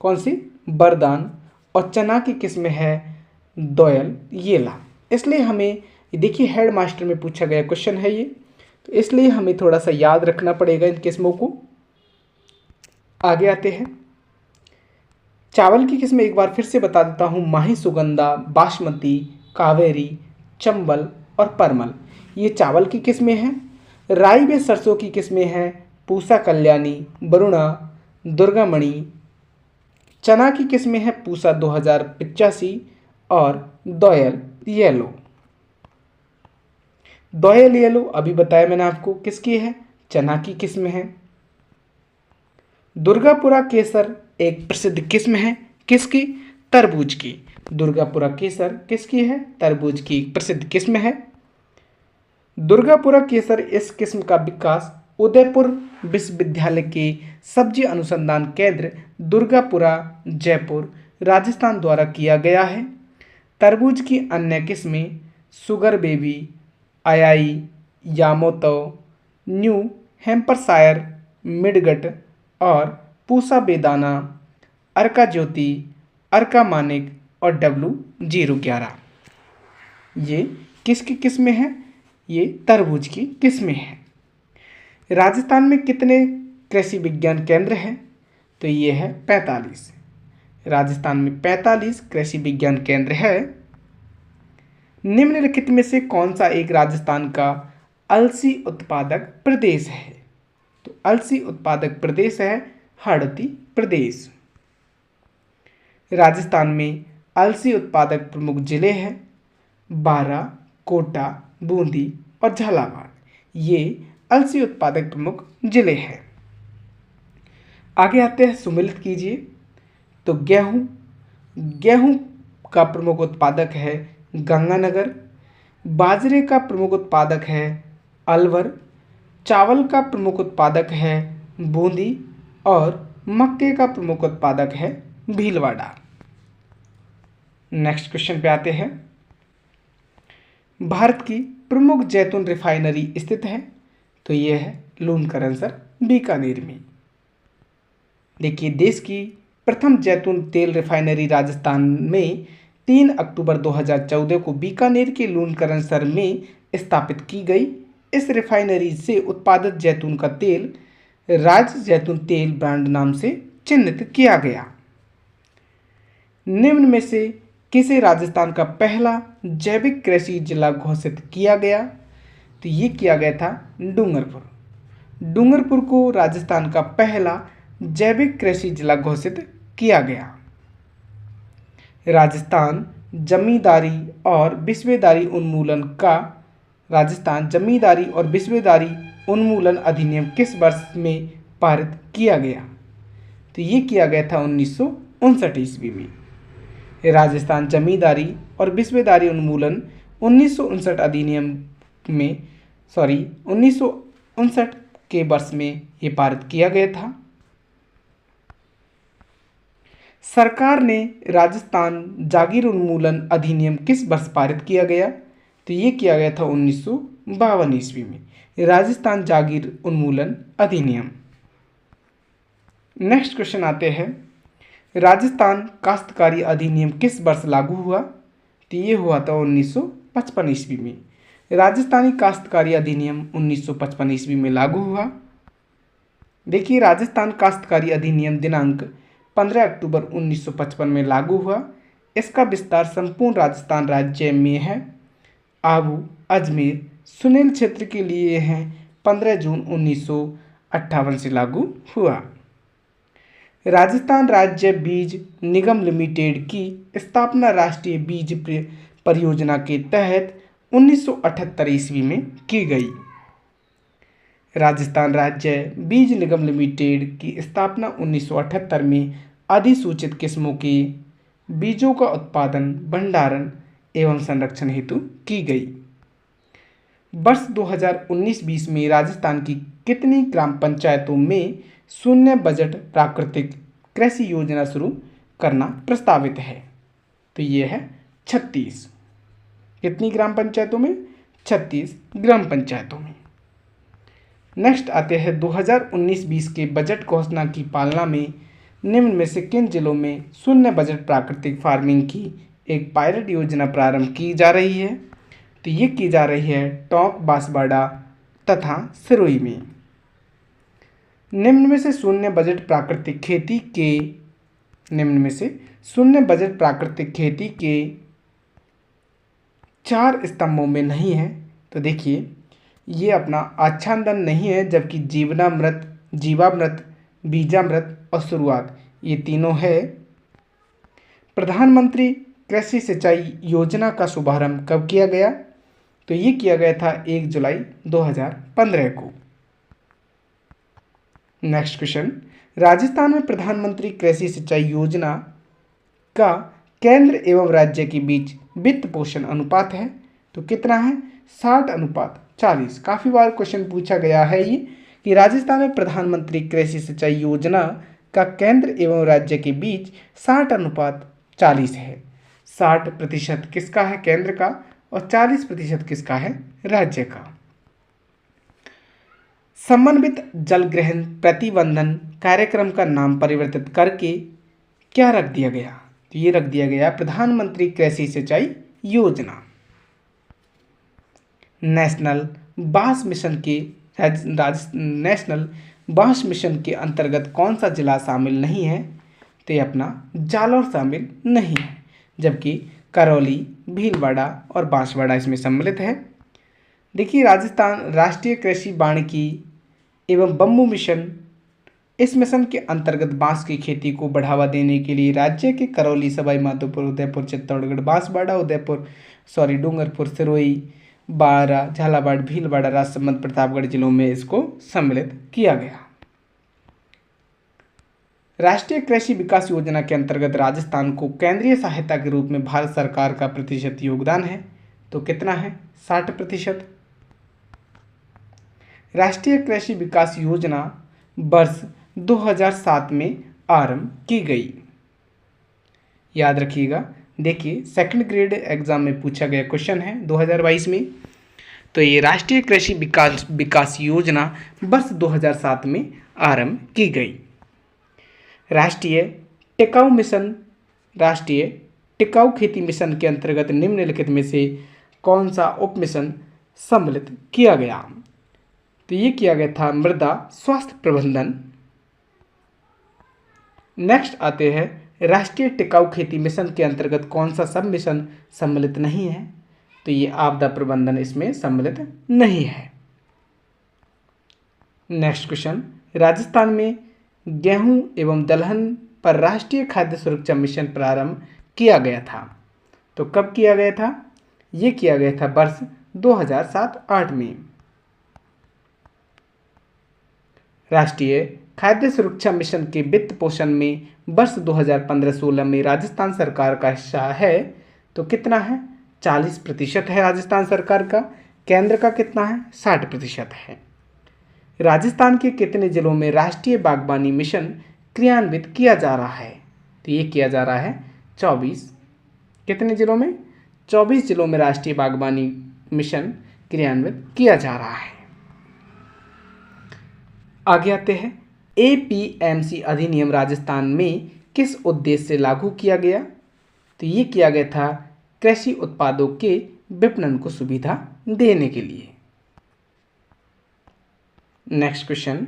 Speaker 1: कौन सी, बरदान। और चना की किस्म है दोयल येला। इसलिए हमें देखिए हेड मास्टर में पूछा गया क्वेश्चन है ये, तो इसलिए हमें थोड़ा सा याद रखना पड़ेगा इन किस्मों को। आगे आते हैं, चावल की किस्में एक बार फिर से बता देता हूँ, माही सुगंधा, बासमती, कावेरी, चंबल और परमल, ये चावल की किस्में हैं। राई व सरसों की किस्में हैं पूसा कल्याणी, वरुणा, दुर्गामणि। चना की किस्में हैं पूसा 2085 और दोयल येलो। दोयल येलो अभी बताया मैंने आपको किसकी है, चना की किस्म है। दुर्गापुरा केसर एक प्रसिद्ध किस्म है, किसकी, तरबूज की। दुर्गापुरा केसर किसकी है, तरबूज की प्रसिद्ध किस्म है। दुर्गापुरा केसर इस किस्म का विकास उदयपुर विश्वविद्यालय के सब्जी अनुसंधान केंद्र दुर्गापुरा, जयपुर, राजस्थान द्वारा किया गया है। तरबूज की अन्य किस्में सुगर बेबी, आयाई, यामोतो, न्यू हैम्परशायर, मिडगट और पूसा बेदाना, अर्का ज्योति, अर्का मानिक और W011, ये किसकी किस्में हैं, ये तरबूज की किस्में हैं। राजस्थान में कितने कृषि विज्ञान केंद्र हैं, तो ये है 45। राजस्थान में 45 कृषि विज्ञान केंद्र है। निम्नलिखित में से कौन सा एक राजस्थान का अलसी उत्पादक प्रदेश है, तो अलसी उत्पादक प्रदेश है हड़ौती प्रदेश। राजस्थान में अलसी उत्पादक प्रमुख जिले हैं बारां, कोटा, बूंदी और झालावाड़, ये अलसी उत्पादक प्रमुख जिले हैं। आगे आते हैं, सुमेलित कीजिए। तो गेहूं का प्रमुख उत्पादक है गंगानगर, बाजरे का प्रमुख उत्पादक है अलवर, चावल का प्रमुख उत्पादक है बूंदी और मक्के का प्रमुख उत्पादक है भीलवाड़ा। नेक्स्ट क्वेश्चन पे आते हैं, भारत की प्रमुख जैतून रिफाइनरी स्थित है, तो यह है लूनकरनसर, बीकानेर में। देखिए, देश की प्रथम जैतून तेल रिफाइनरी राजस्थान में 3 अक्टूबर 2014 को बीकानेर के लूनकरनसर में स्थापित की गई। इस रिफाइनरी से उत्पादित जैतून का तेल राज जैतून तेल ब्रांड नाम से चिन्हित किया गया। निम्न में से किसे राजस्थान का पहला जैविक कृषि जिला घोषित किया गया, तो ये किया गया था डूंगरपुर। डूंगरपुर को राजस्थान का पहला जैविक कृषि जिला घोषित किया गया। राजस्थान जमींदारी और विस्वेदारी उन्मूलन का राजस्थान जमींदारी और विस्वेदारी उन्मूलन अधिनियम किस वर्ष में पारित किया गया, तो ये किया गया था 1959 ईस्वी में। राजस्थान जमींदारी और विस्वेदारी उन्मूलन 1959 अधिनियम में 1959 के वर्ष में ये पारित किया गया था। सरकार ने राजस्थान जागीर उन्मूलन अधिनियम किस वर्ष पारित किया गया, तो ये किया गया था 1952 ईस्वी में, राजस्थान जागीर उन्मूलन अधिनियम। नेक्स्ट क्वेश्चन आते हैं, राजस्थान काश्तकारी अधिनियम किस वर्ष लागू हुआ, तो ये हुआ था 1955 ईस्वी में। राजस्थानी काश्तकारी अधिनियम 1955 ईस्वी में लागू हुआ। देखिए, राजस्थान काश्तकारी अधिनियम दिनांक 15 अक्टूबर 1955 में लागू हुआ। इसका विस्तार संपूर्ण राजस्थान राज्य में है। आबू, अजमेर, सुनील क्षेत्र के लिए है 15 जून 1958 से लागू हुआ। राजस्थान राज्य बीज निगम लिमिटेड की स्थापना राष्ट्रीय बीज परियोजना के तहत 1978 ईस्वी में की गई। राजस्थान राज्य बीज निगम लिमिटेड की स्थापना 1978 में अधिसूचित किस्मों के बीजों का उत्पादन, भंडारण एवं संरक्षण हेतु की गई। वर्ष 2019-20 में राजस्थान की कितनी ग्राम पंचायतों में शून्य बजट प्राकृतिक कृषि योजना शुरू करना प्रस्तावित है, तो ये है 36। कितनी ग्राम पंचायतों में, 36 ग्राम पंचायतों में। नेक्स्ट आते हैं 2019-20 के बजट घोषणा की पालना में निम्न में से किन जिलों में शून्य बजट प्राकृतिक फार्मिंग की एक पायलट योजना प्रारंभ की जा रही है? तो ये की जा रही है टोंक, बांसवाड़ा तथा सिरोही में। निम्न में से शून्य बजट प्राकृतिक खेती के निम्न में से शून्य बजट प्राकृतिक खेती के 4 स्तंभों में नहीं है। तो देखिए, ये अपना आच्छादन नहीं है, जबकि जीवनामृत, जीवामृत, बीजामृत और शुरुआत, ये तीनों है। प्रधानमंत्री कृषि सिंचाई योजना का शुभारंभ कब किया गया? तो ये किया गया था 1 जुलाई 2015 को। नेक्स्ट क्वेश्चन, राजस्थान में प्रधानमंत्री कृषि सिंचाई योजना का केंद्र एवं राज्य के बीच वित्त पोषण अनुपात है, तो कितना है? 60:40। काफ़ी बार क्वेश्चन पूछा गया है ये कि राजस्थान में प्रधानमंत्री कृषि सिंचाई योजना का केंद्र एवं राज्य के बीच 60:40 है। 60% किसका है? केंद्र का, और 40% किसका है? राज्य का। समन्वित जल ग्रहण प्रतिबंधन कार्यक्रम का नाम परिवर्तित करके क्या रख दिया गया? तो ये रख दिया गया प्रधानमंत्री कृषि सिंचाई योजना। नेशनल बांस मिशन के नेशनल बांस मिशन के अंतर्गत कौन सा जिला शामिल नहीं है? तो ये अपना जालौर शामिल नहीं है, जबकि करौली, भीलवाड़ा और बांसवाड़ा इसमें सम्मिलित है। देखिए, राजस्थान राष्ट्रीय कृषि वानिकी एवं बम्बू मिशन, इस मिशन के अंतर्गत बांस की खेती को बढ़ावा देने के लिए राज्य के करौली, सवाई माधोपुर, उदयपुर, चित्तौड़गढ़, बांसवाड़ा, डूंगरपुर, सिरोही, बारां, झालावाड़, भीलवाड़ा, राजसमंद, प्रतापगढ़ जिलों में इसको सम्मिलित किया गया। राष्ट्रीय कृषि विकास योजना के अंतर्गत राजस्थान को केंद्रीय सहायता के रूप में भारत सरकार का प्रतिशत योगदान है, तो कितना है? 60%। राष्ट्रीय कृषि विकास योजना वर्ष 2007 में आरंभ की गई। याद रखिएगा, देखिए सेकंड ग्रेड एग्जाम में पूछा गया क्वेश्चन है 2022 में। तो ये राष्ट्रीय कृषि विकास योजना वर्ष 2007 में आरंभ की गई। राष्ट्रीय टिकाऊ खेती मिशन के अंतर्गत निम्नलिखित में से कौन सा उप मिशन सम्मिलित किया गया? तो ये किया गया था मृदा स्वास्थ्य प्रबंधन। नेक्स्ट आते हैं राष्ट्रीय टिकाऊ खेती मिशन के अंतर्गत कौन सा सब मिशन सम्मिलित नहीं है? तो ये आपदा प्रबंधन इसमें सम्मिलित नहीं है। नेक्स्ट क्वेश्चन, राजस्थान में गेहूं एवं दलहन पर राष्ट्रीय खाद्य सुरक्षा मिशन प्रारंभ किया गया था, तो कब किया गया था? ये किया गया था वर्ष 2007-08 में। राष्ट्रीय खाद्य सुरक्षा मिशन के वित्त पोषण में वर्ष 2015-16 में राजस्थान सरकार का हिस्सा है, तो कितना है? 40% है राजस्थान सरकार का। केंद्र का कितना है? 60% है। राजस्थान के कितने जिलों में राष्ट्रीय बागवानी मिशन क्रियान्वित किया जा रहा है? तो ये किया जा रहा है 24। कितने जिलों में? 24 जिलों में राष्ट्रीय बागवानी मिशन क्रियान्वित किया जा रहा है। आगे आते हैं, APMC अधिनियम राजस्थान में किस उद्देश्य से लागू किया गया? तो ये किया गया था कृषि उत्पादों के विपणन को सुविधा देने के लिए। नेक्स्ट क्वेश्चन,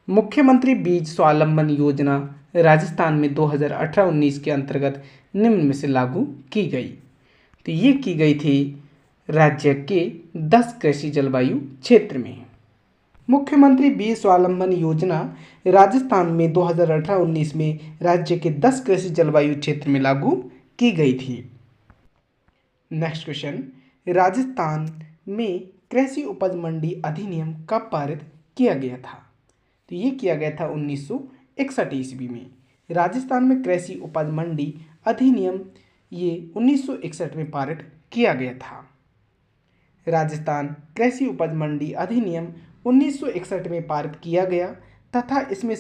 Speaker 1: मुख्यमंत्री बीज स्वावलंबन योजना राजस्थान में 2018-19 के अंतर्गत निम्न में से लागू की गई। तो ये की गई थी राज्य के 10 कृषि जलवायु क्षेत्र में। मुख्यमंत्री बीज स्वावलंबन योजना राजस्थान में 2018-19 में राज्य के 10 कृषि जलवायु क्षेत्र में लागू की गई थी। नेक्स्ट क्वेश्चन, राजस्थान में कृषि उपज मंडी अधिनियम कब पारित किया गया था? तो ये किया गया था 1961 ईस्वी में। राजस्थान में कृषि उपज मंडी अधिनियम ये 1961 में पारित किया गया था। राजस्थान कृषि उपज मंडी अधिनियम 1961 में पारित किया गया तथा इसमें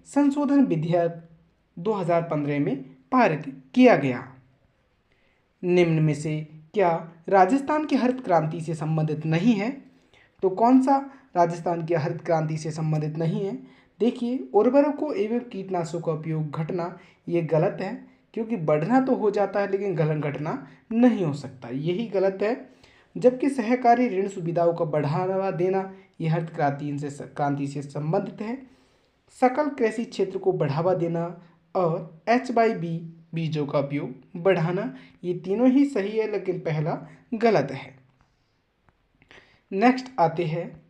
Speaker 1: संशोधन विधेयक 2015 में पारित किया गया। निम्न में से क्या राजस्थान की हरित क्रांति से संबंधित नहीं है? तो कौन सा राजस्थान की हरित क्रांति से संबंधित नहीं है? देखिए, उर्वरकों एवं कीटनाशकों का उपयोग घटना ये गलत है, क्योंकि बढ़ना तो हो जाता है लेकिन गलन घटना नहीं हो सकता, यही गलत है। जबकि सहकारी ऋण सुविधाओं का बढ़ावा देना ये हरित क्रांति से संबंधित है। सकल कृषि क्षेत्र को बढ़ावा देना और H/B बीजों का उपयोग बढ़ाना, ये तीनों ही सही है लेकिन पहला गलत है। नेक्स्ट आते हैं,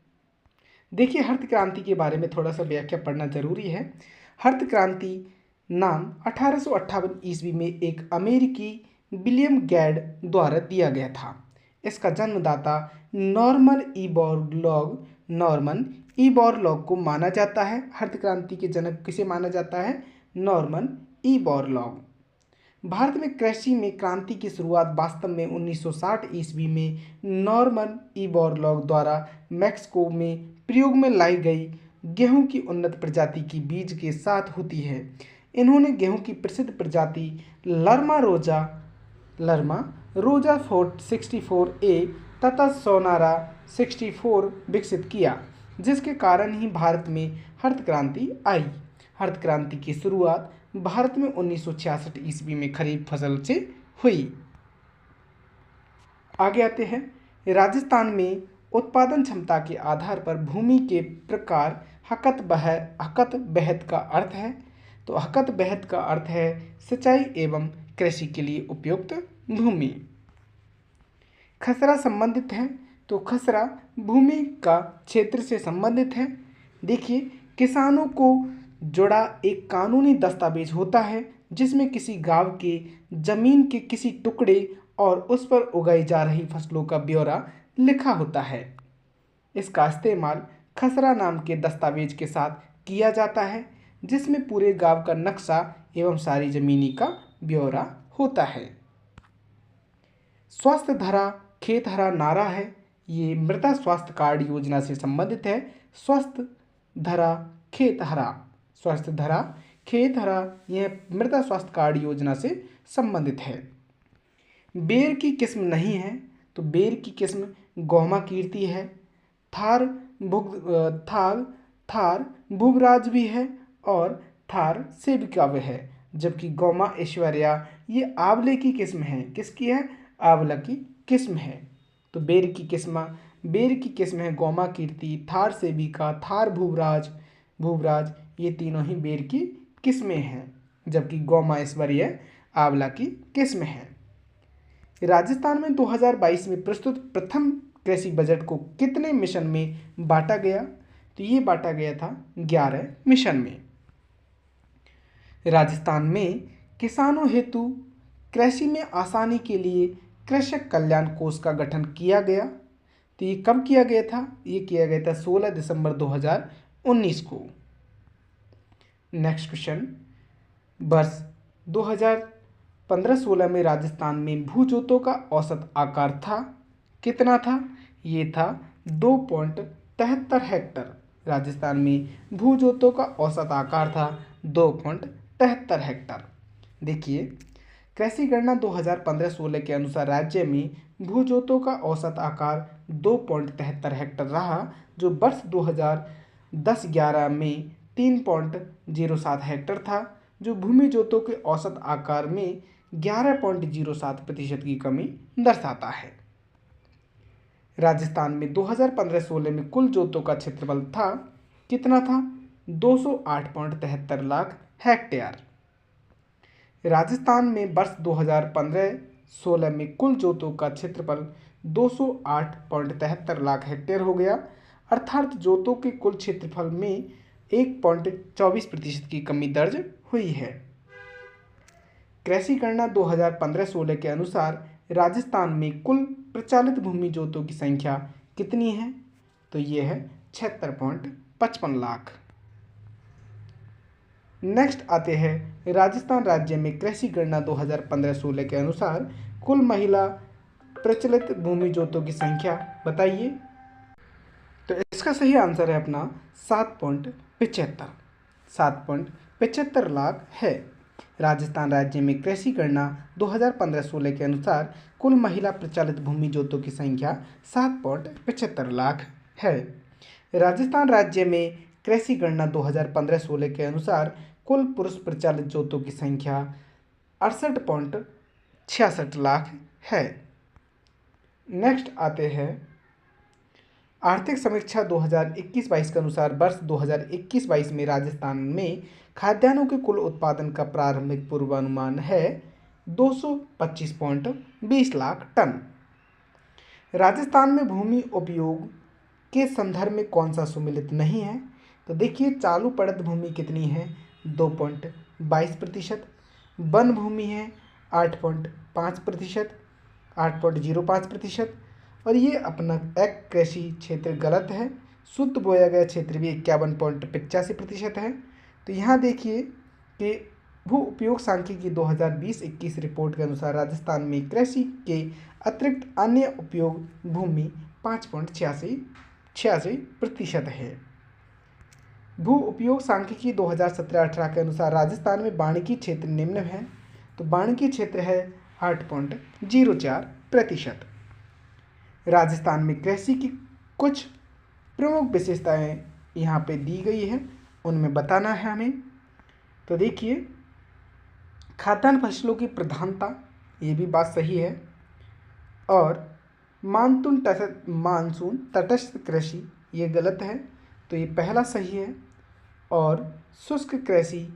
Speaker 1: देखिए हरित क्रांति के बारे में थोड़ा सा व्याख्या पढ़ना जरूरी है। हरित क्रांति नाम 1858 ईस्वी में एक अमेरिकी विलियम गैड द्वारा दिया गया था। इसका जन्मदाता नॉर्मन ई बोरलॉग को माना जाता है। हरित क्रांति के जनक किसे माना जाता है? Norman E Borlaug. भारत में कृषि में क्रांति की शुरुआत वास्तव में 1960 ईस्वी में नॉर्मन ई बोरलॉग द्वारा मैक्सिको में प्रयोग में लाई गई गेहूं की उन्नत प्रजाति की बीज के साथ होती है। इन्होंने गेहूं की प्रसिद्ध प्रजाति लर्मा रोजा 64A तथा सोनारा 64 विकसित किया, जिसके कारण ही भारत में हरित क्रांति आई। हरित क्रांति की शुरुआत भारत में 1966 ईस्वी में खरीफ फसल से हुई। आगे आते हैं, राजस्थान में उत्पादन क्षमता के आधार पर भूमि के प्रकार हकत बहत का अर्थ है। तो हकत बहत का अर्थ है सिंचाई एवं कृषि के लिए उपयुक्त भूमि। खसरा संबंधित है, तो खसरा भूमि का क्षेत्र से संबंधित है। देखिए, किसानों को जुड़ा एक कानूनी दस्तावेज होता है जिसमें किसी गांव के जमीन के किसी टुकड़े और उस पर उगाई जा रही फसलों का ब्यौरा लिखा होता है। इसका इस्तेमाल खसरा नाम के दस्तावेज के साथ किया जाता है, जिसमें पूरे गांव का नक्शा एवं सारी जमीनी का ब्यौरा होता है। स्वस्थ धरा खेत हरा नारा है, ये मृदा स्वास्थ्य कार्ड योजना से संबंधित है। स्वस्थ धरा खेत हरा यह मृदा स्वास्थ्य कार्ड योजना से संबंधित है। बेर की किस्म नहीं है, तो बेर की किस्म गौमा कीर्ति है। थार भुवराज भी है और थार सेविकाव्य है, जबकि गौमा ऐश्वर्या ये आंवले की किस्म है। किसकी है? आंवला की किस्म है। तो बेर की किस्म है गौमा कीर्ति, थार सेविका, थार भुवराज ये तीनों ही बेर की किस्में हैं, जबकि गौमा ऐश्वर्या आंवला की किस्म है। राजस्थान में 2022 में प्रस्तुत प्रथम कृषि बजट को कितने मिशन में बांटा गया? तो ये बांटा गया था 11 मिशन में। राजस्थान में किसानों हेतु कृषि में आसानी के लिए कृषक कल्याण कोष का गठन किया गया। तो ये कब किया गया था? ये किया गया था 16 दिसंबर 2019 को। नेक्स्ट क्वेश्चन, वर्ष 2015-16 में राजस्थान में भूजोतों का औसत आकार था कितना था? ये था 2.73 हेक्टर। राजस्थान में भूजोतों का औसत आकार था 2.73 हेक्टर। देखिए, कृषि गणना 2015-16 के अनुसार राज्य में भूजोतों का औसत आकार 2.73 हेक्टर रहा, जो वर्ष 2010-11 में 3.07 हेक्टर था, जो भूमि जोतों के औसत आकार में 11.07% की कमी दर्शाता है। राजस्थान में 2015-16 में कुल जोतों का क्षेत्रफल था कितना था? 208.73 लाख हेक्टेयर। राजस्थान में वर्ष 2015-16 में कुल जोतों का क्षेत्रफल 208.73 लाख हेक्टेयर हो गया, अर्थात जोतों के कुल क्षेत्रफल में 1.24% की कमी दर्ज हुई है। कृषि गणना 2015-16 के अनुसार राजस्थान में कुल प्रचलित भूमि जोतों की संख्या कितनी है? तो ये है 76.55 लाख। नेक्स्ट आते हैं, राजस्थान राज्य में कृषि गणना 2015-16 के अनुसार कुल महिला प्रचलित भूमि जोतों की संख्या बताइए। तो इसका सही आंसर है अपना 7.75 लाख है। राजस्थान राज्य में कृषि गणना 2015-16 के अनुसार कुल महिला प्रचलित भूमि जोतों की संख्या 7.75 लाख है। राजस्थान राज्य में कृषि गणना 2015-16 के अनुसार कुल पुरुष प्रचालित जोतों की संख्या 68.66 लाख है। नेक्स्ट आते हैं आर्थिक समीक्षा 2021-22 के अनुसार वर्ष 2021-22 में राजस्थान में खाद्यान्नों के कुल उत्पादन का प्रारंभिक पूर्वानुमान है 225.20 लाख टन। राजस्थान में भूमि उपयोग के संदर्भ में कौन सा सुमेलित नहीं है? तो देखिए, चालू पड़त भूमि कितनी है? 2.22%। वन भूमि है 8.5%, 8.05%। और ये अपना एक कृषि क्षेत्र गलत है। शुद्ध बोया गया क्षेत्र भी 51.85% है। तो यहाँ देखिए कि भू उपयोग सांख्यिकी 2020-21 रिपोर्ट के अनुसार राजस्थान में कृषि के अतिरिक्त अन्य उपयोग भूमि 5.86% है। भू उपयोग सांख्यिकी 2017-18 के अनुसार राजस्थान में वानिकी क्षेत्र निम्न है। तो वानिकी क्षेत्र है 8.04%। राजस्थान में कृषि की कुछ प्रमुख विशेषताएं यहाँ पे दी गई है, उनमें बताना है हमें। तो देखिए, खाद्यान्न फसलों की प्रधानता, ये भी बात सही है। और मानसून तटस्थ कृषि, ये गलत है, तो ये पहला सही है। और शुष्क कृषि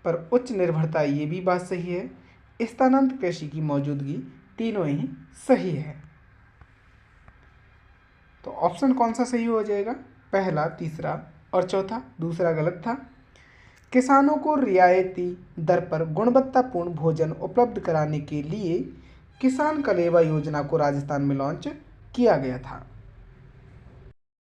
Speaker 1: पर उच्च निर्भरता, ये भी बात सही है। स्थानांतरण कृषि की मौजूदगी, तीनों ही सही है। तो ऑप्शन कौन सा सही हो जाएगा? पहला, तीसरा और चौथा। दूसरा गलत था। किसानों को रियायती दर पर गुणवत्तापूर्ण भोजन उपलब्ध कराने के लिए किसान कलेवा योजना को राजस्थान में लॉन्च किया गया था।